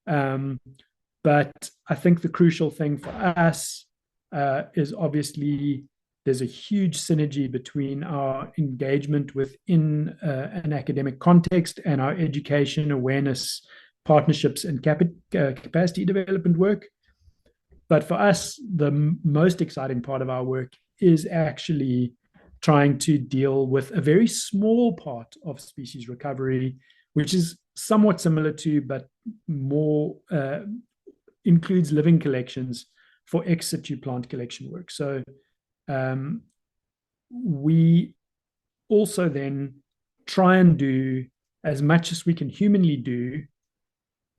But I think the crucial thing for us is obviously there's a huge synergy between our engagement within an academic context and our education, awareness, partnerships, and capacity development work. But for us, the most exciting part of our work is actually trying to deal with a very small part of species recovery, which is somewhat similar to, but more includes living collections for ex situ plant collection work. So we also then try and do as much as we can humanly do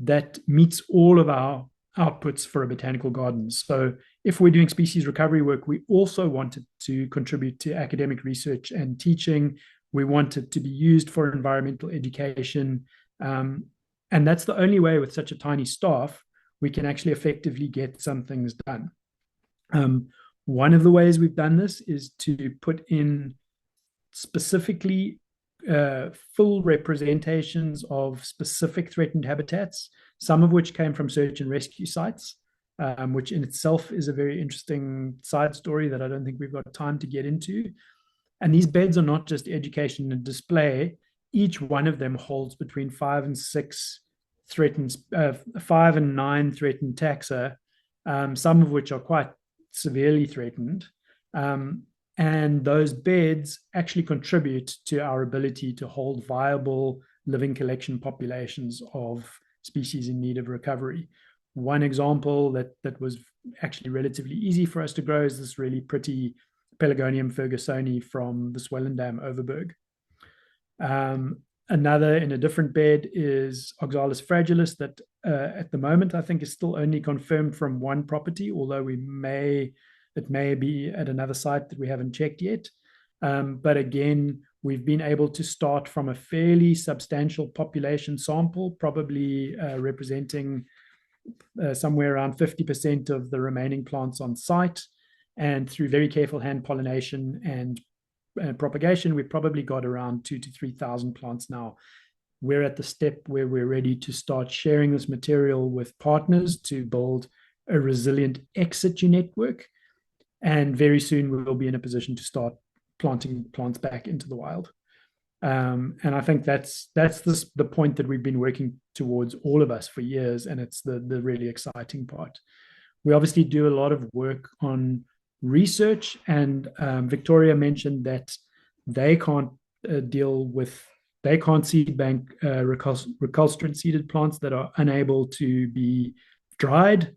that meets all of our outputs for a botanical garden. So if we're doing species recovery work, we also want it to contribute to academic research and teaching. We want it to be used for environmental education. And that's the only way with such a tiny staff we can actually effectively get some things done. One of the ways we've done this is to put in specifically full representations of specific threatened habitats, some of which came from search and rescue sites, which in itself is a very interesting side story that I don't think we've got time to get into. And these beds are not just education and display. Each one of them holds between 5 and 6 threatened, 5 and 9 threatened taxa, some of which are quite severely threatened. And those beds actually contribute to our ability to hold viable living collection populations of species in need of recovery. One example that was actually relatively easy for us to grow is this really pretty Pelargonium fergusoni from the Swellendam Overberg. Another in a different bed is Oxalis fragilis that at the moment I think is still only confirmed from one property, although it may be at another site that we haven't checked yet. But again, we've been able to start from a fairly substantial population sample, probably representing somewhere around 50% of the remaining plants on site. And through very careful hand pollination and propagation, we've probably got around 2,000 to 3,000 plants now. We're at the step where we're ready to start sharing this material with partners to build a resilient ex situ network. And very soon we will be in a position to start planting plants back into the wild. And I think that's the point that we've been working towards, all of us, for years, and it's the really exciting part. We obviously do a lot of work on research, and Victoria mentioned that they can't seed bank recalcitrant seeded plants that are unable to be dried.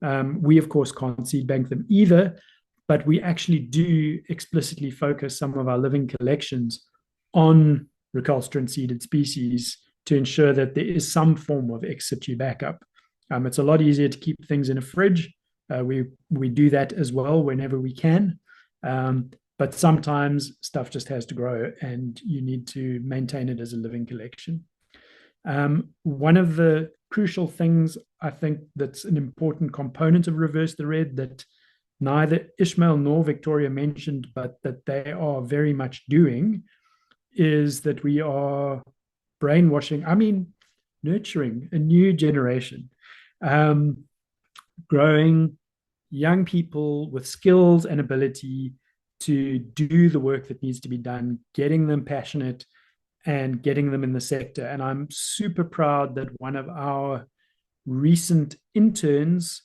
We of course can't seed bank them either, but we actually do explicitly focus some of our living collections on recalcitrant seeded species to ensure that there is some form of ex situ backup. It's a lot easier to keep things in a fridge. We do that as well whenever we can. But sometimes stuff just has to grow and you need to maintain it as a living collection. One of the crucial things I think that's an important component of Reverse the Red that neither Ishmael nor Victoria mentioned, but that they are very much doing, is that we are nurturing a new generation, growing young people with skills and ability to do the work that needs to be done, getting them passionate and getting them in the sector. And I'm super proud that one of our recent interns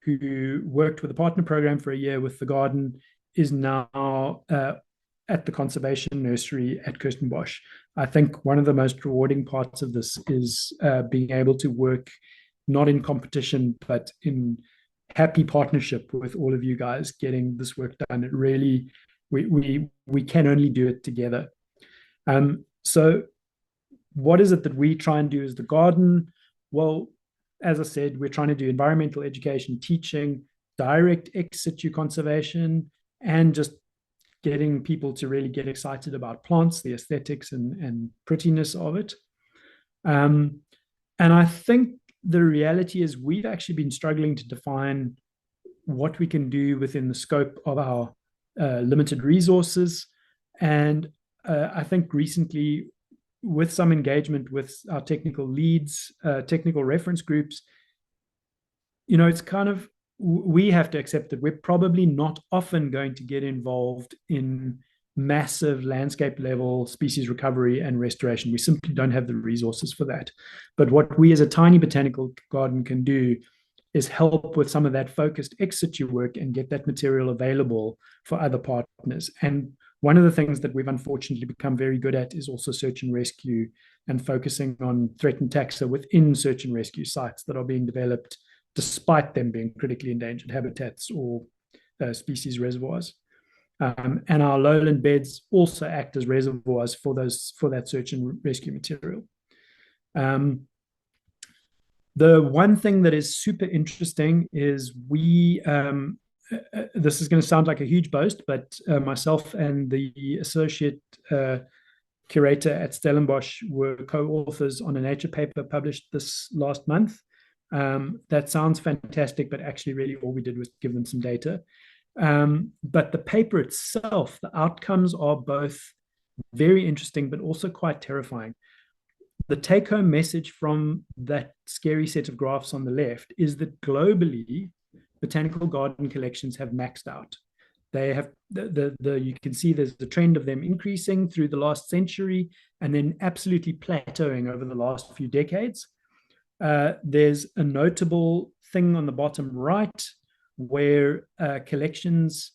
who worked with a partner program for a year with the garden is now at the conservation nursery at Kirstenbosch. I think one of the most rewarding parts of this is being able to work not in competition, but in happy partnership with all of you guys getting this work done. It really, we can only do it together. So what is it that we try and do as the garden? Well, as I said, we're trying to do environmental education, teaching, direct ex situ conservation, and just getting people to really get excited about plants, the aesthetics and prettiness of it. And I think the reality is we've actually been struggling to define what we can do within the scope of our limited resources. And I think recently, with some engagement with our technical leads, technical reference groups, it's kind of, we have to accept that we're probably not often going to get involved in massive landscape level species recovery and restoration. We simply don't have the resources for that. But what we as a tiny botanical garden can do is help with some of that focused ex situ work and get that material available for other partners. And one of the things that we've unfortunately become very good at is also search and rescue and focusing on threatened taxa within search and rescue sites that are being developed despite them being critically endangered habitats or species reservoirs. And our lowland beds also act as reservoirs for that search and rescue material. The one thing that is super interesting is this is going to sound like a huge boast, but myself and the associate curator at Stellenbosch were co-authors on a Nature paper published this last month. That sounds fantastic, but actually really all we did was give them some data. But the paper itself, the outcomes are both very interesting, but also quite terrifying. The take-home message from that scary set of graphs on the left is that globally, botanical garden collections have maxed out. They have you can see there's the trend of them increasing through the last century and then absolutely plateauing over the last few decades. There's a notable thing on the bottom right where collections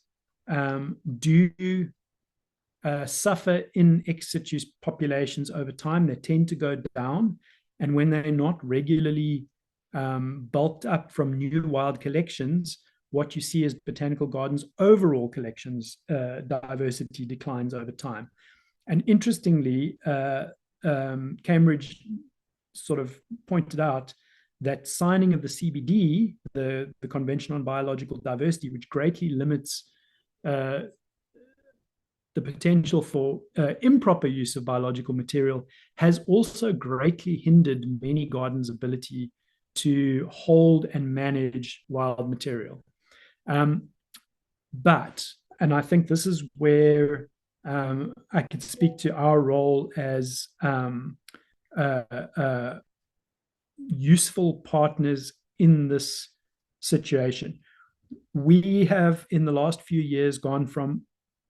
do suffer in ex situ populations over time. They tend to go down, and when they're not regularly bulked up from new wild collections, what you see is botanical gardens overall collections diversity declines over time. And interestingly, Cambridge sort of pointed out that signing of the CBD, the Convention on Biological Diversity, which greatly limits the potential for improper use of biological material, has also greatly hindered many gardens' ability to hold and manage wild material. But, and I think this is where I could speak to our role as useful partners in this situation. We have, in the last few years, gone from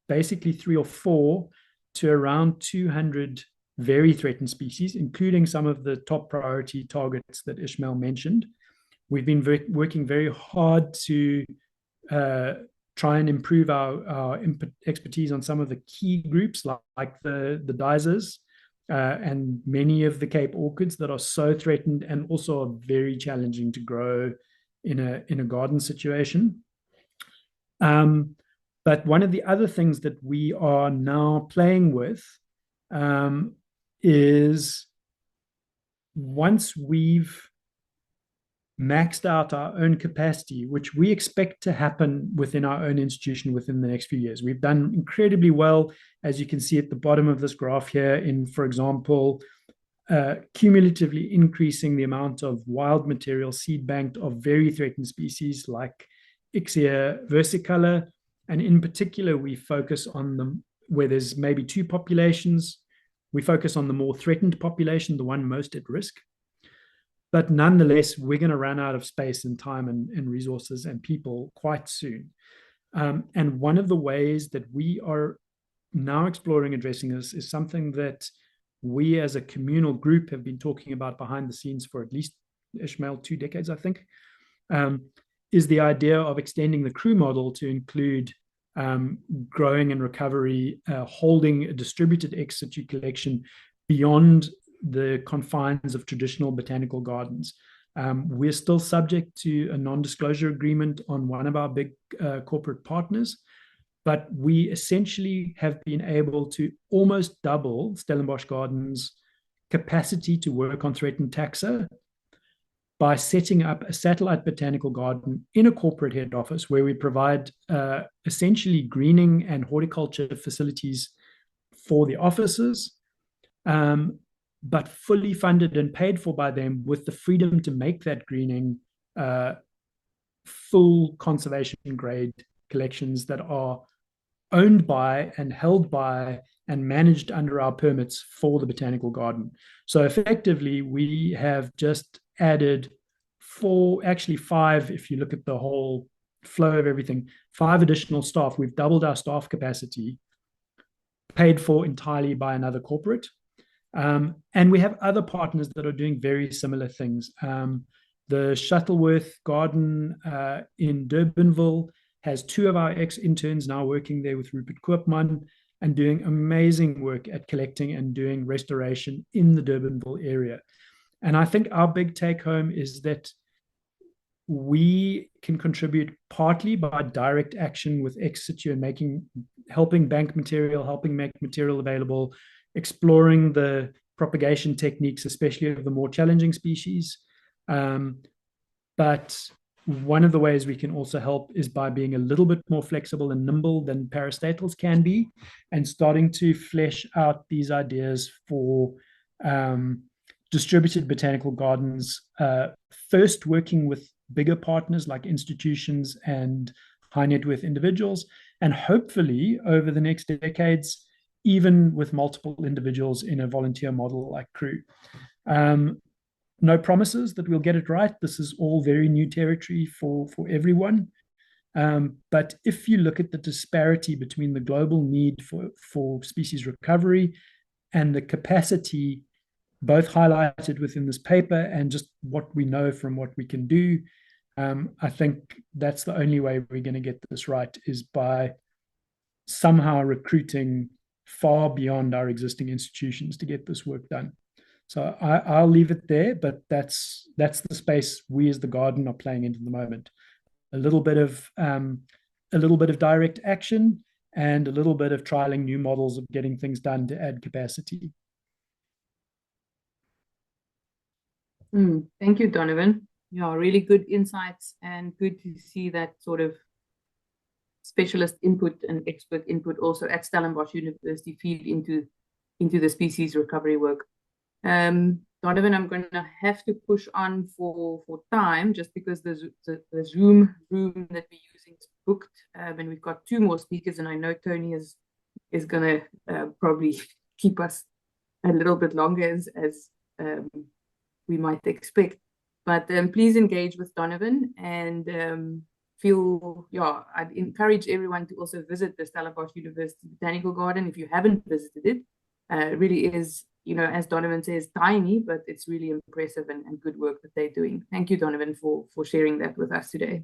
basically 3 or 4 to around 200 very threatened species, including some of the top priority targets that Ishmael mentioned. We've been working very hard to try and improve our expertise on some of the key groups like the dizers and many of the Cape orchids that are so threatened and also are very challenging to grow in a garden situation. But one of the other things that we are now playing with is once we've maxed out our own capacity, which we expect to happen within our own institution within the next few years. We've done incredibly well, as you can see at the bottom of this graph here, in, for example, cumulatively increasing the amount of wild material seed banked of very threatened species like Ixia versicolor. And in particular, we focus on them where there's maybe 2 populations. We focus on the more threatened population, the one most at risk. But nonetheless, we're going to run out of space and time and resources and people quite soon. And one of the ways that we are now exploring addressing this is something that we as a communal group have been talking about behind the scenes for at least, Ishmael, 2 decades, I think, is the idea of extending the crew model to include growing and recovery, holding a distributed ex situ collection beyond the confines of traditional botanical gardens. We're still subject to a non-disclosure agreement on one of our big corporate partners, but we essentially have been able to almost double Stellenbosch Gardens' capacity to work on threatened taxa by setting up a satellite botanical garden in a corporate head office where we provide essentially greening and horticulture facilities for the offices, but fully funded and paid for by them with the freedom to make that greening full conservation grade collections that are owned by and held by and managed under our permits for the botanical garden. So effectively, we have just added 4, actually 5, if you look at the whole flow of everything, 5 additional staff. We've doubled our staff capacity, paid for entirely by another corporate. And we have other partners that are doing very similar things. The Shuttleworth Garden in Durbanville has 2 of our ex-interns now working there with Rupert Koopman and doing amazing work at collecting and doing restoration in the Durbanville area. And I think our big take home is that we can contribute partly by direct action with ex situ and helping bank material, helping make material available, exploring the propagation techniques, especially of the more challenging species, But one of the ways we can also help is by being a little bit more flexible and nimble than parastatals can be, and starting to flesh out these ideas for distributed botanical gardens, first working with bigger partners like institutions and high net worth individuals, and hopefully over the next decades, even with multiple individuals in a volunteer model like Crew. No promises that we'll get it right. This is all very new territory for everyone. But if you look at the disparity between the global need for species recovery and the capacity, both highlighted within this paper and just what we know from what we can do, I think that's the only way we're going to get this right, is by somehow recruiting far beyond our existing institutions to get this work done. So I'll leave it there, but that's the space we as the garden are playing into at the moment. A little bit of direct action and a little bit of trialing new models of getting things done to add capacity. Thank you, Donovan. Yeah, really good insights, and good to see that sort of specialist input and expert input also at Stellenbosch University feed into the species recovery work. Donovan, I'm going to have to push on for time, just because the Zoom room that we're using is booked, and we've got 2 more speakers, and I know Tony is going to probably keep us a little bit longer as we might expect. But please engage with Donovan, and I'd encourage everyone to also visit the Stellenbosch University Botanical Garden if you haven't visited it. It really is, as Donovan says, tiny, but it's really impressive and good work that they're doing. Thank you, Donovan, for sharing that with us today.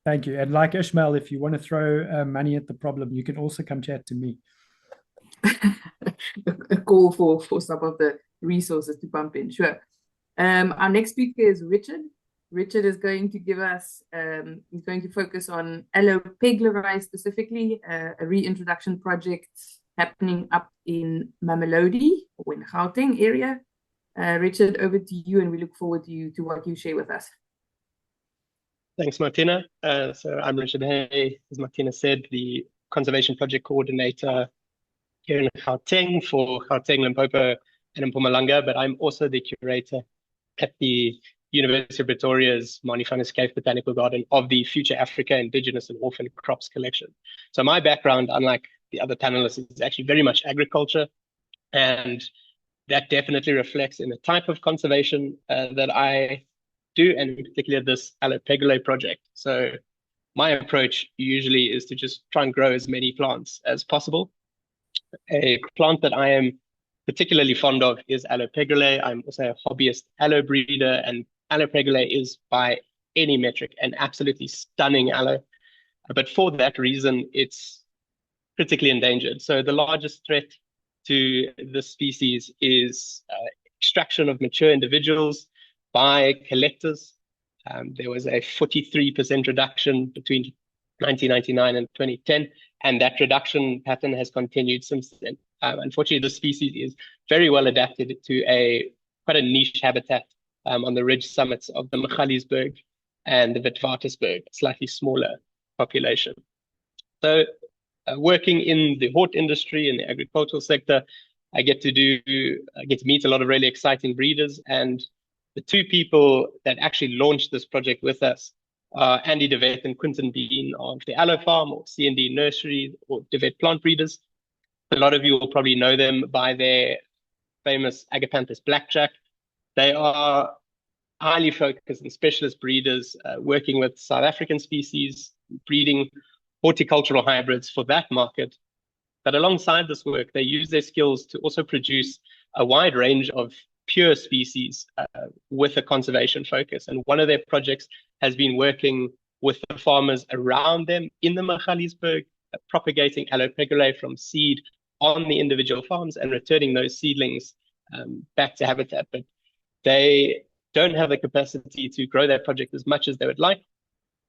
Thank you. And like Ishmael, if you want to throw money at the problem, you can also come chat to me. A call for some of the resources to pump in, sure. Our next speaker is Richard. Richard is going to give us, he's going to focus on Allopegleri specifically, a reintroduction project happening up in Mamelodi or in Gauteng area. Richard, over to you, and we look forward to what you share with us. Thanks, Martina. So I'm Richard Hay, as Martina said, the Conservation Project Coordinator here in Gauteng for Gauteng, Limpopo, and Mpumalanga, but I'm also the curator at the University of Pretoria's Mani van der Schijf Botanical Garden of the Future Africa Indigenous and Orphan Crops Collection. So my background, unlike the other panelists, is actually very much agriculture, and that definitely reflects in the type of conservation that I do, and in particular this Allopegleri project. So my approach usually is to just try and grow as many plants as possible. A plant that I am particularly fond of is Allopegleri. I'm also a hobbyist aloe breeder, and Allopegleri is by any metric an absolutely stunning aloe. But for that reason, it's critically endangered. So the largest threat to this species is extraction of mature individuals by collectors. There was a 43% reduction between 1999 and 2010, and that reduction pattern has continued since then. Unfortunately, the species is very well adapted to quite a niche habitat on the ridge summits of the Magaliesberg and the Witwatersberg, slightly smaller population. So working in the hort industry, in the agricultural sector, I get to meet a lot of really exciting breeders, and the 2 people that actually launched this project with us are Andy de Wet and Quinton Bean of the Aloe Farm, or C&D Nursery, or de Wet Plant Breeders. A lot of you will probably know them by their famous Agapanthus blackjack. They are highly focused and specialist breeders working with South African species, breeding horticultural hybrids for that market. But alongside this work, they use their skills to also produce a wide range of pure species with a conservation focus. And one of their projects has been working with the farmers around them in the Magaliesberg, propagating Allopegleri from seed on the individual farms and returning those seedlings back to habitat. But they don't have the capacity to grow their project as much as they would like.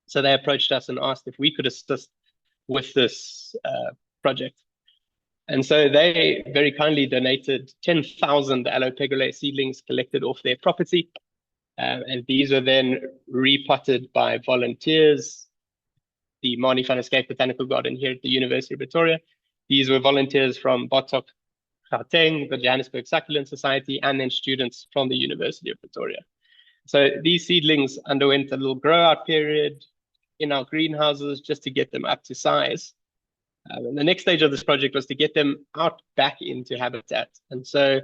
So they approached us and asked if we could assist with this project. And so they very kindly donated 10,000 Allopegleri seedlings collected off their property. And these were then repotted by volunteers, the Mani Van Escape Botanical Garden here at the University of Pretoria. These were volunteers from Botsok, Gauteng, the Johannesburg Succulent Society, and then students from the University of Pretoria. So these seedlings underwent a little grow out period in our greenhouses just to get them up to size. And the next stage of this project was to get them out back into habitat. And so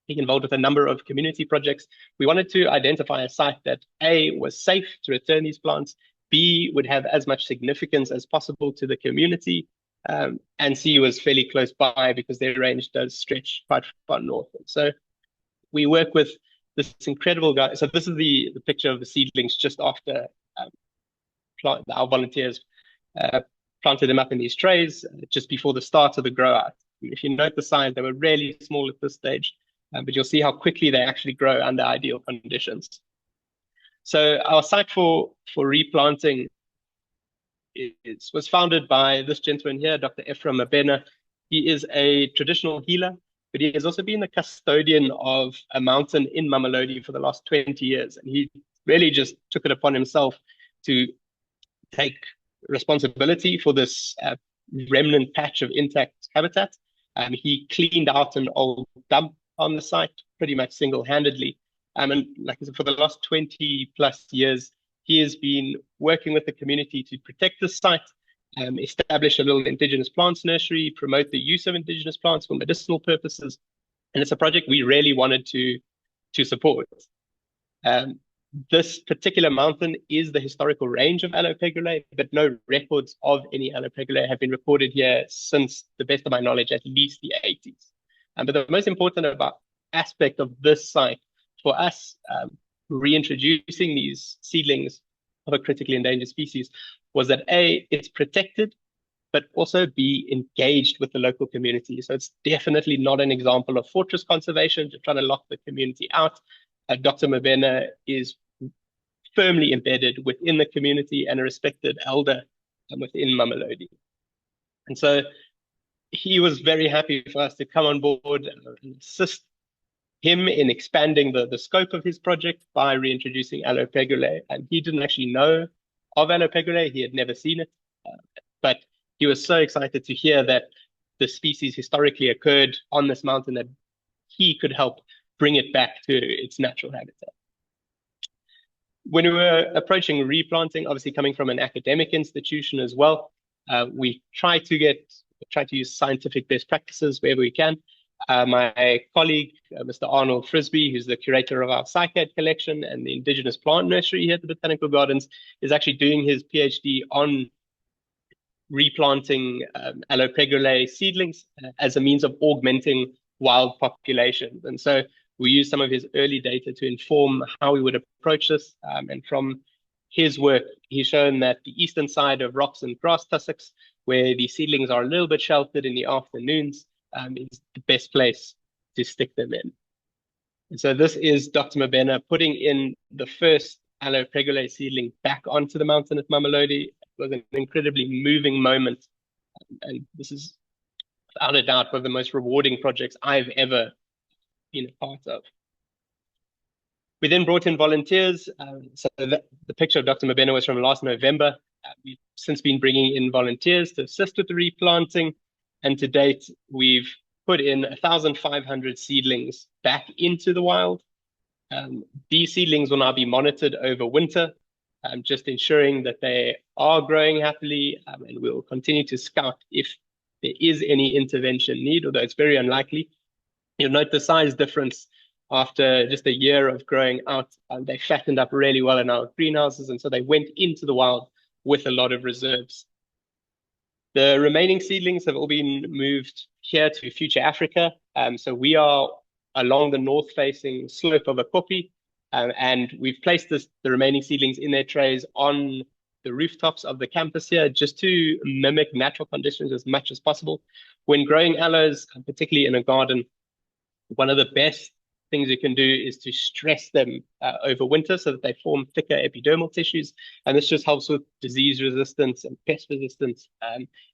being involved with a number of community projects, we wanted to identify a site that A, was safe to return these plants, B, would have as much significance as possible to the community, and C, was fairly close by because their range does stretch quite far north. And so we work with this incredible guy. So this is the picture of the seedlings just after our volunteers planted them up in these trays just before the start of the grow out. If you note the size, they were really small at this stage, but you'll see how quickly they actually grow under ideal conditions. So our site for replanting was founded by this gentleman here, Dr. Ephraim Mabena. He is a traditional healer, but he has also been the custodian of a mountain in Mamelodi for the last 20 years. And he really just took it upon himself to take responsibility for this remnant patch of intact habitat. He cleaned out an old dump on the site pretty much single-handedly. And like I said, for the last 20 plus years, he has been working with the community to protect the site, establish a little indigenous plants nursery, promote the use of indigenous plants for medicinal purposes. And it's a project we really wanted to support. This particular mountain is the historical range of Allopegulae, but no records of any Allopegulae have been recorded here since, the best of my knowledge, at least the 80s. But the most important aspect of this site for us, reintroducing these seedlings of a critically endangered species, was that A, it's protected, but also B, engaged with the local community. So it's definitely not an example of fortress conservation, just trying to lock the community out. Dr. Mabena is firmly embedded within the community and a respected elder within Mamelodi. And so he was very happy for us to come on board and assist him in expanding the scope of his project by reintroducing Allopegulae. And he didn't actually know of Allopegulae, he had never seen it, but he was so excited to hear that the species historically occurred on this mountain that he could help bring it back to its natural habitat. When we were approaching replanting, obviously coming from an academic institution as well, we try to use scientific best practices wherever we can. My colleague, Mr. Arnold Frisbee, who's the curator of our cycad collection and the indigenous plant nursery here at the Botanical Gardens, is actually doing his PhD on replanting Allopegulae seedlings as a means of augmenting wild populations. And so we use some of his early data to inform how we would approach this. And from his work, he's shown that the eastern side of rocks and grass tussocks, where the seedlings are a little bit sheltered in the afternoons, is the best place to stick them in. And so this is Dr. Mabena putting in the first Allopegulae seedling back onto the mountain at Mamelodi. It was an incredibly moving moment. And this is, without a doubt, one of the most rewarding projects I've ever been a part of. We then brought in volunteers. So the picture of Dr. Mabena was from last November. We've since been bringing in volunteers to assist with the replanting. And to date, we've put in 1,500 seedlings back into the wild. These seedlings will now be monitored over winter, just ensuring that they are growing happily, and we'll continue to scout if there is any intervention need, although it's very unlikely. You'll note the size difference after just a year of growing out. They fattened up really well in our greenhouses, and so they went into the wild with a lot of reserves. The remaining seedlings have all been moved here to Future Africa. So we are along the north-facing slope of a koppie, and we've placed the remaining seedlings in their trays on the rooftops of the campus here, just to mimic natural conditions as much as possible. When growing aloes, particularly in a garden, one of the best things you can do is to stress them over winter so that they form thicker epidermal tissues. And this just helps with disease resistance and pest resistance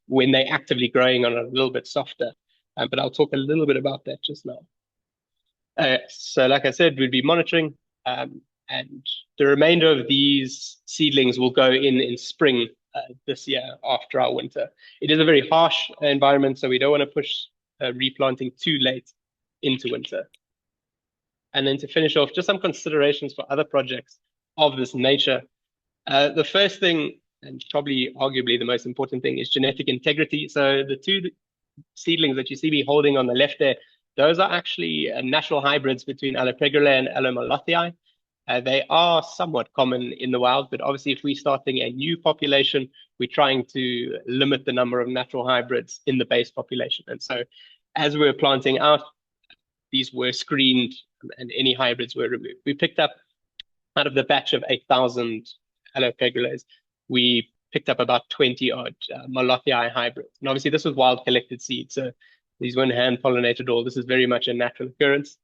when they're actively growing on a little bit softer. But I'll talk a little bit about that just now. So like I said, we'd be monitoring And the remainder of these seedlings will go in spring this year after our winter. It is a very harsh environment, so we don't want to push replanting too late into winter. And then to finish off, just some considerations for other projects of this nature. The first thing, and probably arguably the most important thing, is genetic integrity. So the two seedlings that you see me holding on the left there, those are actually natural hybrids between Allopregula and Allomalothii. They are somewhat common in the wild, but obviously if we're starting a new population, we're trying to limit the number of natural hybrids in the base population. And so as we're planting out, these were screened and any hybrids were removed. We picked up, out of the batch of 8,000 Allopegulas, we picked up about 20 odd Malothii hybrids. And obviously this was wild collected seed, so these weren't hand pollinated at all. This is very much a natural occurrence.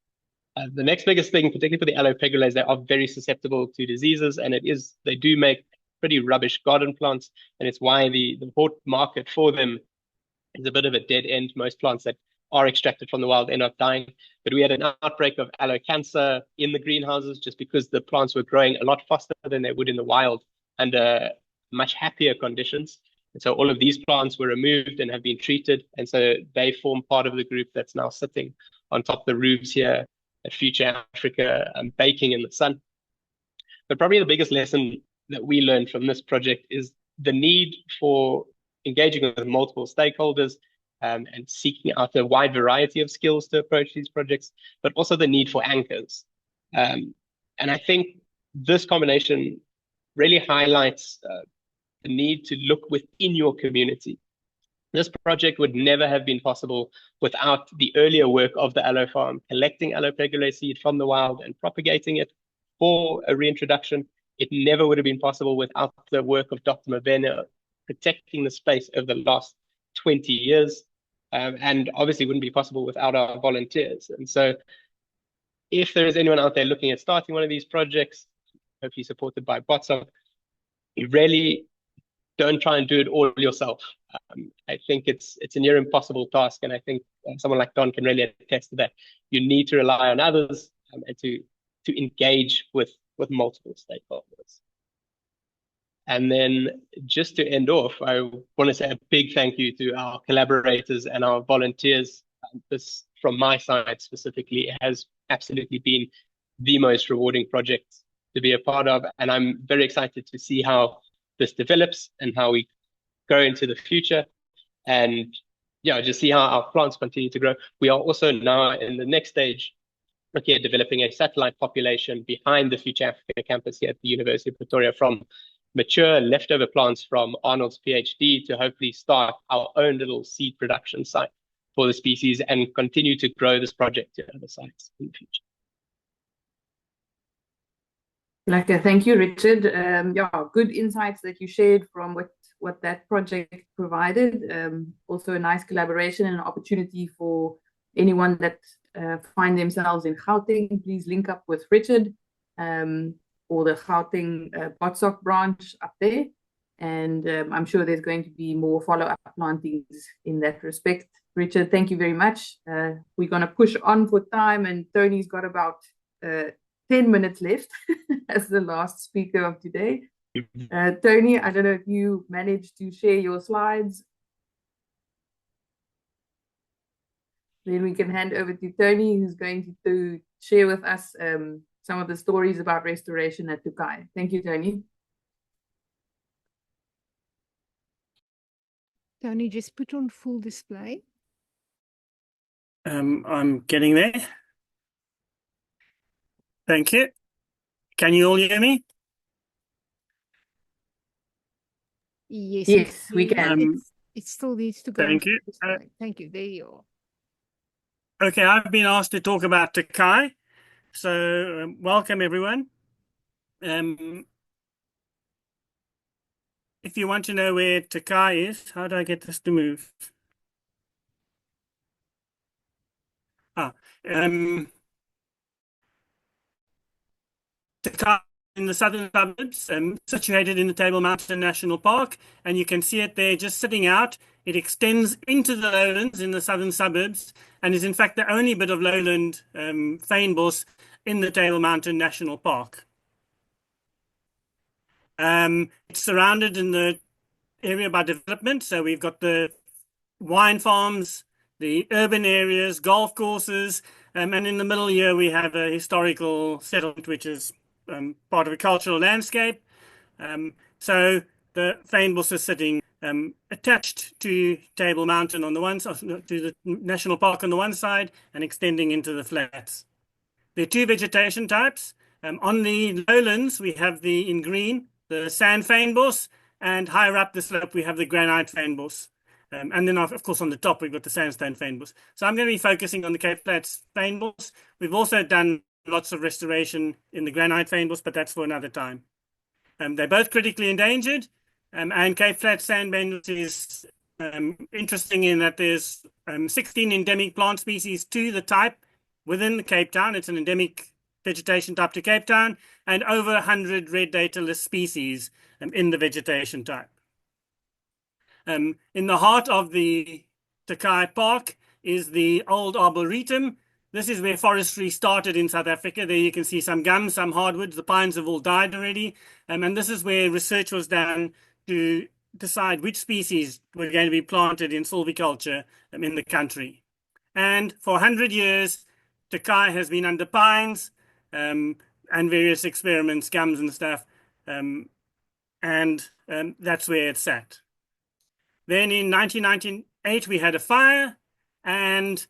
The next biggest thing, particularly for the Allopegulas, they are very susceptible to diseases, and they do make pretty rubbish garden plants, and it's why the hort market for them is a bit of a dead end. Most plants that are extracted from the wild end up dying. But we had an outbreak of aloe cancer in the greenhouses just because the plants were growing a lot faster than they would in the wild under much happier conditions. And so all of these plants were removed and have been treated. And so they form part of the group that's now sitting on top of the roofs here at Future Africa, baking in the sun. But probably the biggest lesson that we learned from this project is the need for engaging with multiple stakeholders and seeking out a wide variety of skills to approach these projects, but also the need for anchors. And I think this combination really highlights the need to look within your community. This project would never have been possible without the earlier work of the aloe farm, collecting Allopregula seed from the wild and propagating it for a reintroduction. It never would have been possible without the work of Dr. Mavena protecting the space over the last 20 years. And obviously wouldn't be possible without our volunteers. And so if there is anyone out there looking at starting one of these projects, hopefully supported by BOTSOC, you really don't try and do it all yourself. I think it's a near impossible task. And I think someone like Don can really attest to that. You need to rely on others and to engage with multiple stakeholders. And then just to end off, I want to say a big thank you to our collaborators and our volunteers. This, from my side specifically, has absolutely been the most rewarding project to be a part of. And I'm very excited to see how this develops and how we go into the future. And yeah, just see how our plants continue to grow. We are also now in the next stage looking at developing a satellite population behind the Future Africa campus here at the University of Pretoria from mature leftover plants from Arnold's PhD to hopefully start our own little seed production site for the species and continue to grow this project to other sites in the future. Thank you, Richard. Yeah, good insights that you shared from what that project provided. Also a nice collaboration and an opportunity for anyone that find themselves in Gauteng. Please link up with Richard or the Gauteng BOTSOC branch up there. And I'm sure there's going to be more follow-up plantings in that respect. Richard, thank you very much. We're going to push on for time, and Tony's got about 10 minutes left as the last speaker of today. Tony, I don't know if you managed to share your slides. Then we can hand over to Tony, who's going to share with us some of the stories about restoration at Tokai. Thank you, Tony. Tony, just put on full display. I'm getting there. Thank you. Can you all hear me? Yes, we can. It still needs to go. Thank you. Thank you. There you are. Okay, I've been asked to talk about Tokai. So welcome, everyone. If you want to know where Tokai is, how do I get this to move? Tokai in the southern suburbs, situated in the Table Mountain National Park, and you can see it there just sitting out. It extends into the lowlands in the southern suburbs and is in fact the only bit of lowland fynbos in the Table Mountain National Park. It's surrounded in the area by development. So we've got the wine farms, the urban areas, golf courses, and in the middle here we have a historical settlement, which is part of a cultural landscape. So the Fynbos is sitting attached to Table Mountain on the one side, to the national park on the one side, and extending into the flats. There are two vegetation types. On the lowlands, we have in green, the sand fynbos, and higher up the slope, we have the granite fynbos. And then, of course, on the top, we've got the sandstone fynbos. So I'm going to be focusing on the Cape Flats fynbos. We've also done lots of restoration in the granite fynbos, but that's for another time. They're both critically endangered, and Cape Flats sandbanks is interesting in that there's 16 endemic plant species to the type within the Cape Town. It's an endemic vegetation type to Cape Town, and over 100 red data list species in the vegetation type. In the heart of the Takai Park is the old Arboretum. This is where forestry started in South Africa. There you can see some gums, some hardwoods. The pines have all died already. And this is where research was done to decide which species were going to be planted in silviculture in the country. And for 100 years, Takai has been under pines and various experiments, gums and stuff. That's where it's sat. Then in 1998, we had a fire, and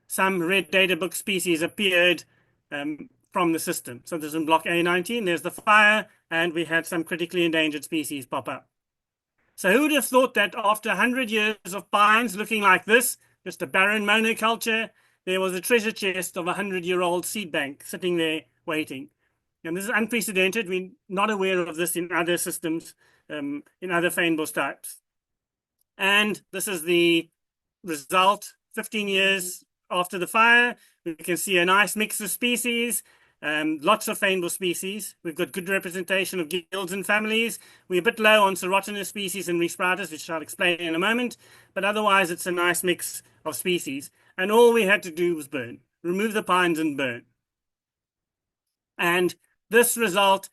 some red data book species appeared from the system. So there's in block A19, there's the fire, and we had some critically endangered species pop up. So who would have thought that after 100 years of pines looking like this, just a barren monoculture, there was a treasure chest of a 100-year-old seed bank sitting there waiting. And this is unprecedented. We're not aware of this in other systems, in other fynbos types. And this is the result 15 years after the fire. We can see a nice mix of species, lots of fynbos species. We've got good representation of guilds and families. We're a bit low on serotinous species and resproutus, which I'll explain in a moment. But otherwise, it's a nice mix of species. And all we had to do was burn, remove the pines and burn. And this result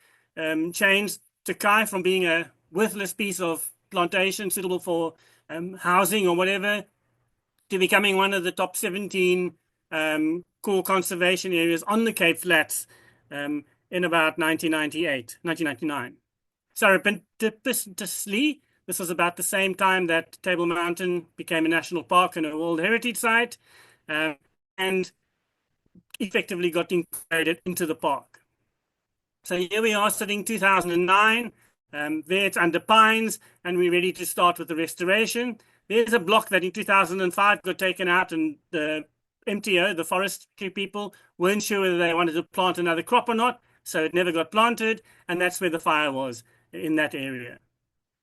changed Takai from being a worthless piece of plantation suitable for housing or whatever to becoming one of the top 17 core conservation areas on the Cape Flats in about 1999. Serendipitously, this was about the same time that Table Mountain became a national park and a World Heritage Site, and effectively got integrated into the park. So here we are sitting 2009. There it's under pines, and we're ready to start with the restoration. There's a block that in 2005 got taken out, and the MTO, the forestry people, weren't sure whether they wanted to plant another crop or not, so it never got planted, and that's where the fire was, in that area.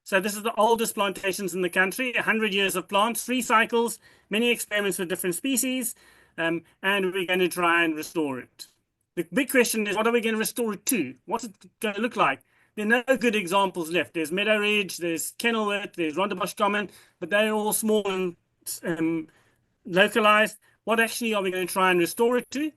So this is the oldest plantations in the country, 100 years of plants, 3 cycles, many experiments with different species, and we're going to try and restore it. The big question is, what are we going to restore it to? What's it going to look like? There are no good examples left. There's Meadow Ridge, there's Kenilworth, there's Rondebosch Common, but they're all small and localized. What actually are we going to try and restore it to?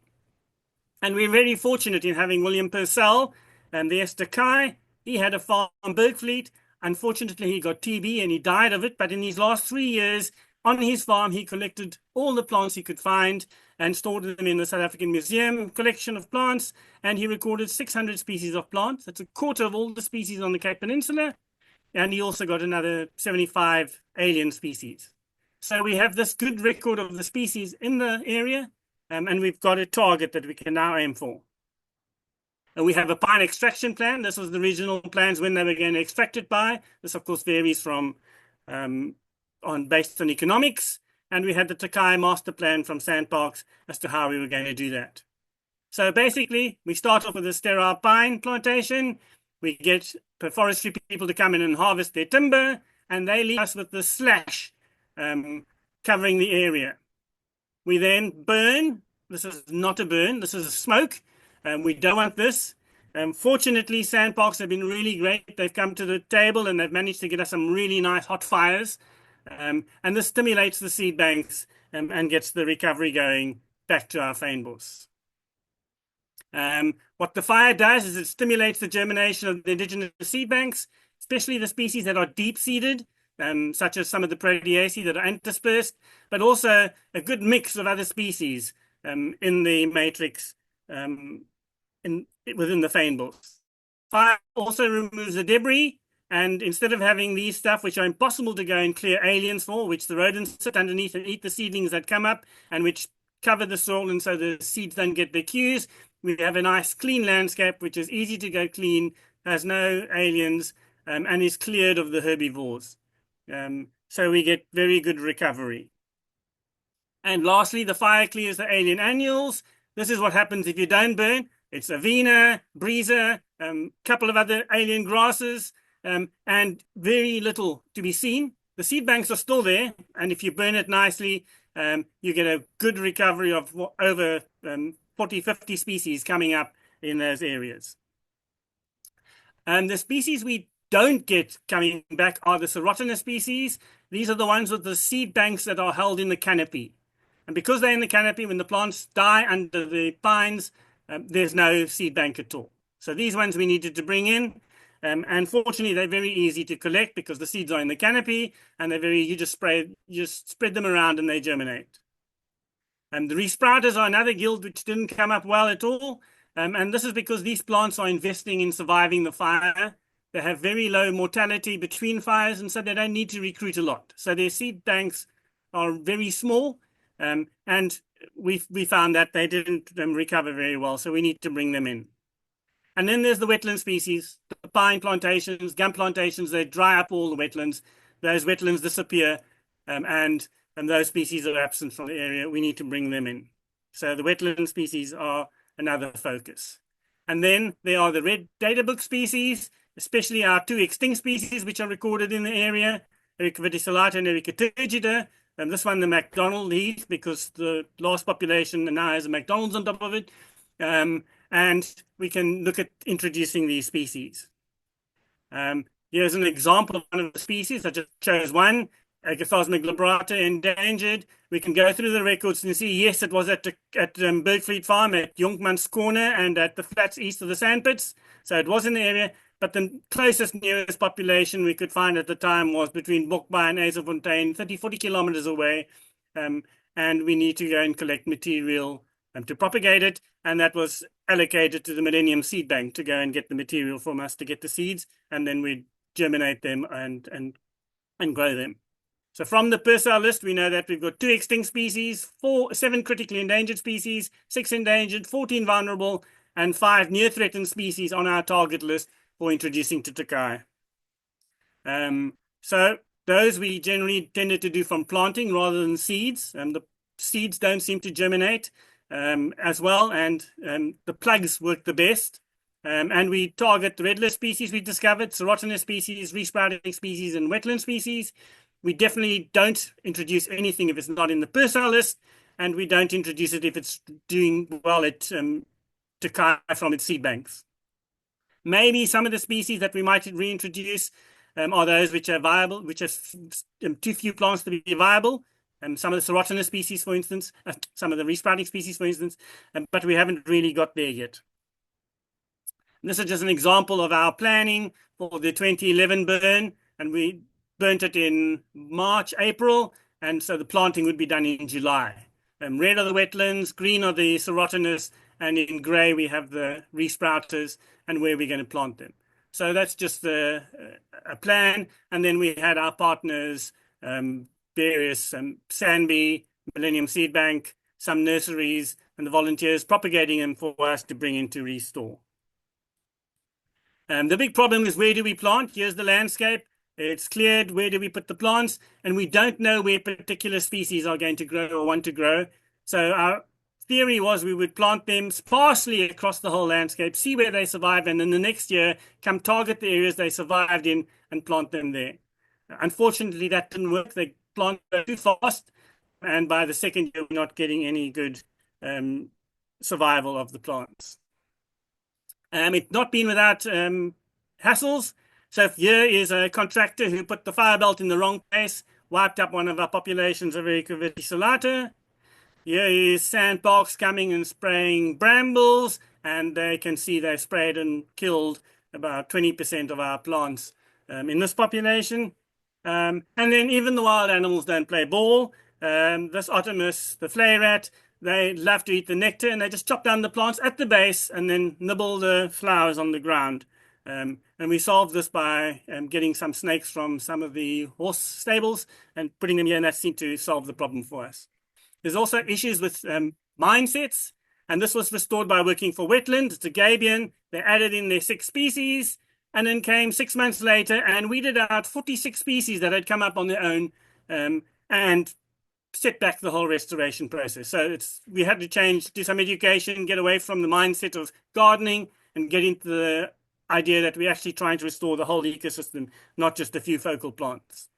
And we're very fortunate in having William Purcell and the Esther Kai. He had a farm, Bergfleet. Unfortunately, he got TB and he died of it. But in his last 3 years on his farm, he collected all the plants he could find and stored them in the South African Museum collection of plants. And he recorded 600 species of plants. That's a quarter of all the species on the Cape Peninsula. And he also got another 75 alien species. So we have this good record of the species in the area, and we've got a target that we can now aim for. And we have a pine extraction plan. This was the regional plans when they were going to extract it by. This, of course, varies from based on economics. And we had the Takai master plan from Sandparks as to how we were going to do that. So basically, we start off with a sterile pine plantation. We get forestry people to come in and harvest their timber, and they leave us with the slash covering the area. We then burn. This is not a burn. This is a smoke. We don't want this. Fortunately, Sandparks have been really great. They've come to the table and they've managed to get us some really nice hot fires. And this stimulates the seed banks and gets the recovery going back to our fynbos. What the fire does is it stimulates the germination of the indigenous seed banks, especially the species that are deep-seeded, such as some of the Proteaceae that are interspersed, but also a good mix of other species in the matrix within the fane bores. Fire also removes the debris, and instead of having these stuff which are impossible to go and clear aliens for, which the rodents sit underneath and eat the seedlings that come up, and which cover the soil, and so the seeds don't get their cues, we have a nice clean landscape which is easy to go clean, has no aliens, and is cleared of the herbivores. So we get very good recovery. And lastly, the fire clears the alien annuals. This is what happens if you don't burn. It's Avena, Breezer, couple of other alien grasses, and very little to be seen. The seed banks are still there, and if you burn it nicely, you get a good recovery of over 40, 50 species coming up in those areas. The species we don't get coming back are the serotinous species. These are the ones with the seed banks that are held in the canopy. And because they're in the canopy, when the plants die under the pines, there's no seed bank at all. So these ones we needed to bring in. And fortunately, they're very easy to collect because the seeds are in the canopy, and you just spread them around and they germinate. The resprouters are another guild which didn't come up well at all. And this is because these plants are investing in surviving the fire. They have very low mortality between fires, and so they don't need to recruit a lot. So their seed banks are very small, and we found that they didn't recover very well, so we need to bring them in. And then there's the wetland species, the pine plantations, gum plantations. They dry up all the wetlands. Those wetlands disappear, and those species are absent from the area. We need to bring them in. So the wetland species are another focus. And then there are the red data book species, especially our two extinct species which are recorded in the area, Erica verticillata and Erica turgida. This one, the McDonald heath, because the last population now has a McDonald's on top of it. And we can look at introducing these species. Here's an example of one of the species. I just chose one, Agathosma glabrata, endangered. We can go through the records and see, yes, it was at Bergfleet Farm, at Jonkman's Corner, and at the flats east of the sandpits. So it was in the area, but the closest nearest population we could find at the time was between Bokbai and Azelfontein, 30, 40 kilometers away. And we need to go and collect material to propagate it, and that was allocated to the Millennium Seed Bank to go and get the material from us to get the seeds, and then we germinate them and grow them. So from the PERSAL list, we know that we've got 2 extinct species, 7 critically endangered species, 6 endangered, 14 vulnerable, and 5 near-threatened species on our target list for introducing to Takai. So those we generally tended to do from planting rather than seeds. The seeds don't seem to germinate as well, and the plugs work the best. And we target the red list species we discovered, serotinous species, resprouting species, and wetland species. We definitely don't introduce anything if it's not in the PERSAL list, and we don't introduce it if it's doing well at Takai from its seed banks. Maybe some of the species that we might reintroduce are those which are viable, which have too few plants to be viable. Some of the serotinous species, for instance, some of the resprouting species, for instance, but we haven't really got there yet. And this is just an example of our planning for the 2011 burn, and we burnt it in March, April, and so the planting would be done in July. Red are the wetlands, green are the serotinous, and in grey we have the resprouters and where we're going to plant them. So that's just a plan, and then we had our partners, various Sanby, Millennium Seed Bank, some nurseries, and the volunteers propagating them for us to bring into Restore. The big problem is, where do we plant? Here's the landscape. It's cleared. Where do we put the plants? And we don't know where particular species are going to grow or want to grow. So our theory was we would plant them sparsely across the whole landscape, see where they survive, and then the next year come target the areas they survived in and plant them there. Unfortunately, that didn't work. They planted too fast, and by the second year, we're not getting any good survival of the plants. It's not been without hassles. So here is a contractor who put the fire belt in the wrong place, wiped up one of our populations of Erica verticillata. Here is sandbox coming and spraying brambles, and they can see they've sprayed and killed about 20% of our plants in this population. And then even the wild animals don't play ball. This Artemis, the flay rat, they love to eat the nectar, and they just chop down the plants at the base and then nibble the flowers on the ground. And we solved this by getting some snakes from some of the horse stables and putting them here, and that seemed to solve the problem for us. There's also issues with mindsets, and this was restored by working for Wetland. It's a gabion. They added in their 6 species, and then came 6 months later and weeded out 46 species that had come up on their own and set back the whole restoration process. So we had to do some education, get away from the mindset of gardening and get into the idea that we're actually trying to restore the whole ecosystem, not just a few focal plants.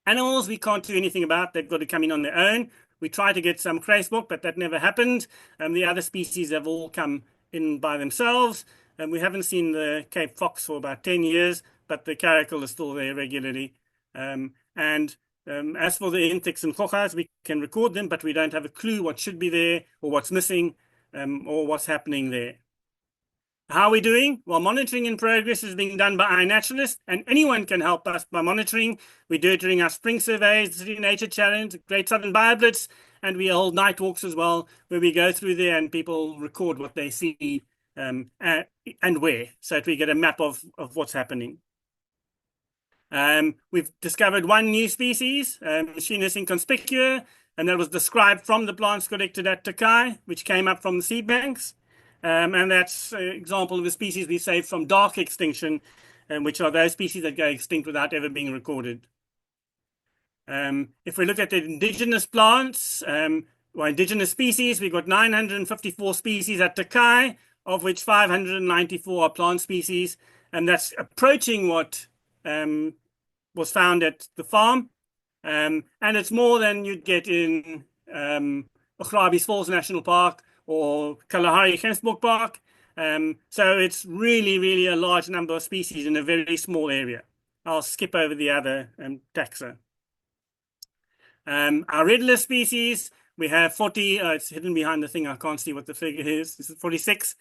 Animals, we can't do anything about. They've got to come in on their own. We tried to get some cracebrook, but that never happened. The other species have all come in by themselves. We haven't seen the Cape fox for about 10 years, but the caracal is still there regularly. As for the insects and khokhas, we can record them, but we don't have a clue what should be there or what's missing or what's happening there. How are we doing? Well, monitoring in progress is being done by iNaturalist, and anyone can help us by monitoring. We do it during our spring surveys, the City Nature Challenge, Great Southern BioBlitz, and we hold night walks as well, where we go through there and people record what they see and where, so that we get a map of what's happening. We've discovered 1 new species, Machinus inconspicua, and that was described from the plants collected at Takai, which came up from the seed banks. And that's an example of a species we saved from dark extinction, which are those species that go extinct without ever being recorded. If we look at the indigenous plants, or indigenous species, we've got 954 species at Takai, of which 594 are plant species, and that's approaching what was found at the farm. And it's more than you'd get in Ograbis Falls National Park or Kalahari Gemsbok Park. So it's really, really a large number of species in a very small area. I'll skip over the other taxa. Our red list species, we have 40, it's hidden behind the thing, I can't see what the figure is. This is 46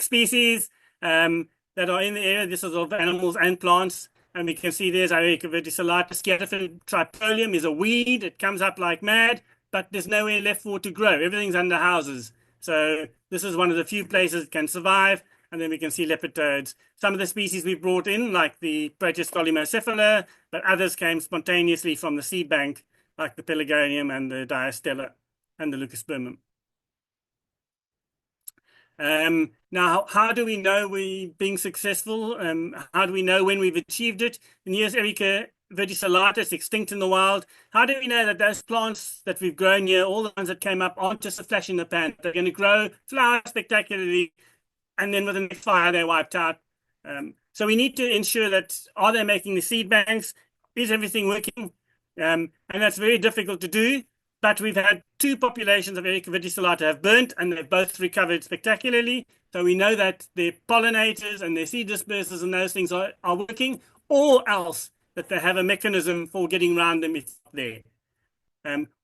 species that are in the area. This is of animals and plants. And we can see there's Areca verticillata. Scatophyllum tripolium is a weed. It comes up like mad, but there's nowhere left for it to grow. Everything's under houses. So this is one of the few places it can survive. And then we can see leopard toads. Some of the species we brought in, like the Proteus but others came spontaneously from the seed bank, like the Pelargonium and the Diastella and the Leucospermum. Now, how do we know we're being successful? How do we know when we've achieved it? And here's Areca verticillata, it's extinct in the wild. How do we know that those plants that we've grown here, all the ones that came up, aren't just a flash in the pan? They're going to grow, flower spectacularly, and then with the next fire, they're wiped out. So we need to ensure that, are they making the seed banks? Is everything working? And that's very difficult to do. But we've had 2 populations of Areca verticillata have burnt, and they've both recovered spectacularly. So we know that their pollinators and their seed dispersers and those things are working, or else that they have a mechanism for getting around them if it's there.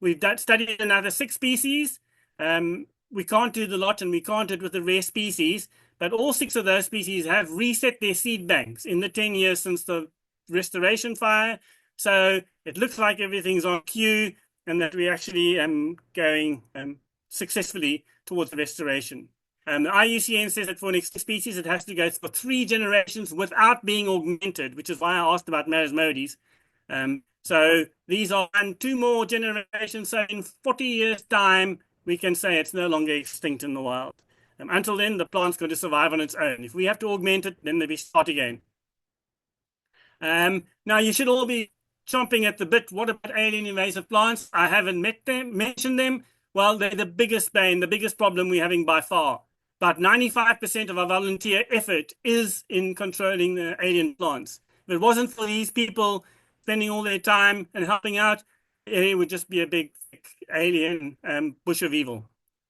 We've studied another 6 species. We can't do the lot, and we can't do it with the rare species, but all 6 of those species have reset their seed banks in the 10 years since the restoration fire. So it looks like everything's on cue, and that we're actually going successfully towards the restoration. The IUCN says that for an extinct species, it has to go for 3 generations without being augmented, which is why I asked about Marasmodes. So these are 2 more generations. So in 40 years' time, we can say it's no longer extinct in the wild. Until then, the plant's going to survive on its own. If we have to augment it, then we start again. Now, you should all be chomping at the bit. What about alien invasive plants? I haven't mentioned them. Well, they're the biggest bane, the biggest problem we're having by far. About 95% of our volunteer effort is in controlling the alien plants. If it wasn't for these people spending all their time and helping out, it would just be a big alien bush of evil.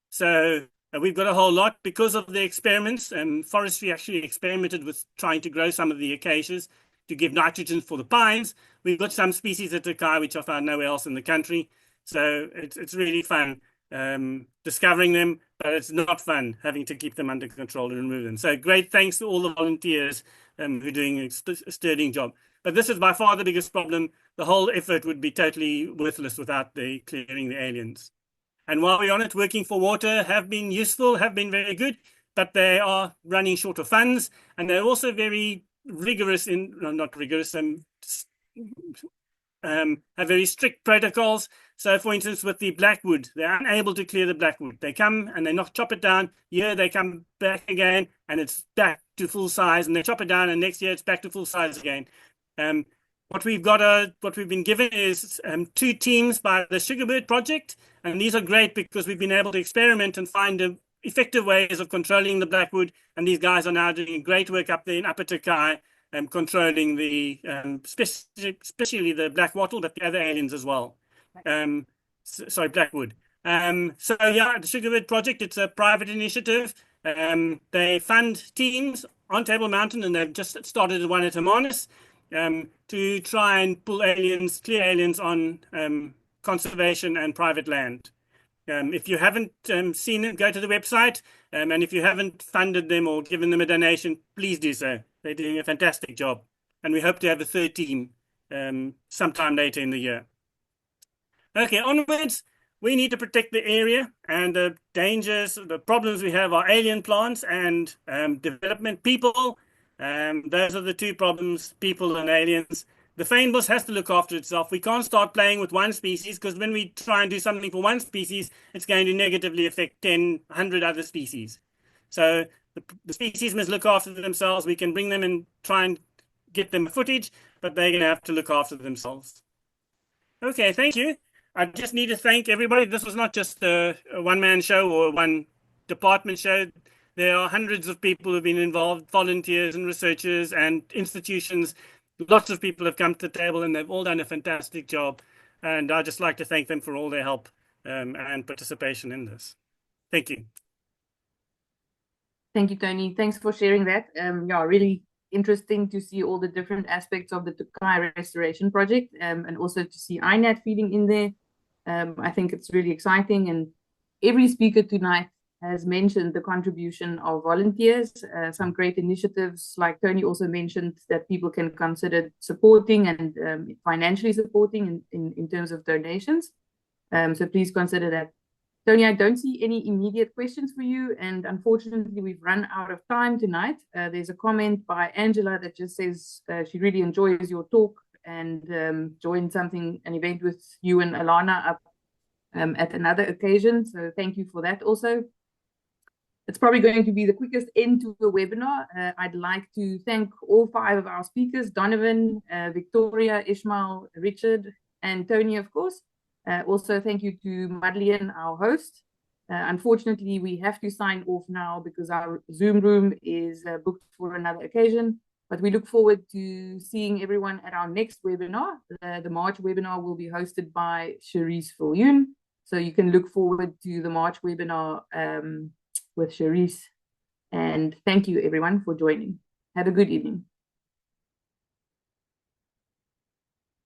So we've got a whole lot because of the experiments. Forestry actually experimented with trying to grow some of the acacias to give nitrogen for the pines. We've got some species at Takai which are found nowhere else in the country. So it's really fun discovering them, but it's not fun having to keep them under control and remove them. So great thanks to all the volunteers who are doing a sterling job. But this is by far the biggest problem. The whole effort would be totally worthless without the clearing the aliens. And while we're on it, Working for Water have been useful, have been very good, but they are running short of funds, and they're also very rigorous in, no, not rigorous, have very strict protocols. So, for instance, with the blackwood, they're unable to clear the blackwood. They come and they chop it down. Year they come back again, and it's back to full size, and they chop it down, and next year it's back to full size again. What we've been given is 2 teams by the Sugarbird project, and these are great because we've been able to experiment and find effective ways of controlling the blackwood, and these guys are now doing great work up there in Upper Takai, controlling the especially the black wattle, but the other aliens as well. Sorry, blackwood. So yeah, the Sugarbird project, it's a private initiative. They fund teams on Table Mountain, and they've just started one at Hermanus to try and pull aliens, clear aliens on conservation and private land. If you haven't seen it, go to the website, and if you haven't funded them or given them a donation, please do so. They're doing a fantastic job, and we hope to have a 3rd team sometime later in the year. Okay, onwards. We need to protect the area, and the dangers, the problems we have are alien plants and development people. Those are the 2 problems, people and aliens. The fynbos has to look after itself. We can't start playing with one species, because when we try and do something for one species, it's going to negatively affect 10, 100 other species. So the species must look after themselves. We can bring them and try and get them footage, but they're going to have to look after themselves. Okay, thank you. I just need to thank everybody. This was not just a one-man show or one department show. There are hundreds of people who've been involved, volunteers and researchers and institutions. Lots of people have come to the table, and they've all done a fantastic job. And I'd just like to thank them for all their help and participation in this. Thank you. Thank you, Tony. Thanks for sharing that. Yeah, really interesting to see all the different aspects of the Takai Restoration Project, and also to see INAT feeding in there. I think it's really exciting, and every speaker tonight has mentioned the contribution of volunteers, some great initiatives, like Tony also mentioned, that people can consider supporting and financially supporting in terms of donations. So please consider that. Tony, I don't see any immediate questions for you, and unfortunately we've run out of time tonight. There's a comment by Angela that just says she really enjoys your talk and joined an event with you and Alana up at another occasion. So thank you for that also. It's probably going to be the quickest end to the webinar. I'd like to thank all 5 of our speakers, Donovan, Victoria, Ishmael, Richard, and Tony, of course. Also, thank you to Madeleine, our host. Unfortunately, we have to sign off now because our Zoom room is booked for another occasion. But we look forward to seeing everyone at our next webinar. The March webinar will be hosted by Cherise Viljoen. So you can look forward to the March webinar with Cherise. And thank you, everyone, for joining. Have a good evening.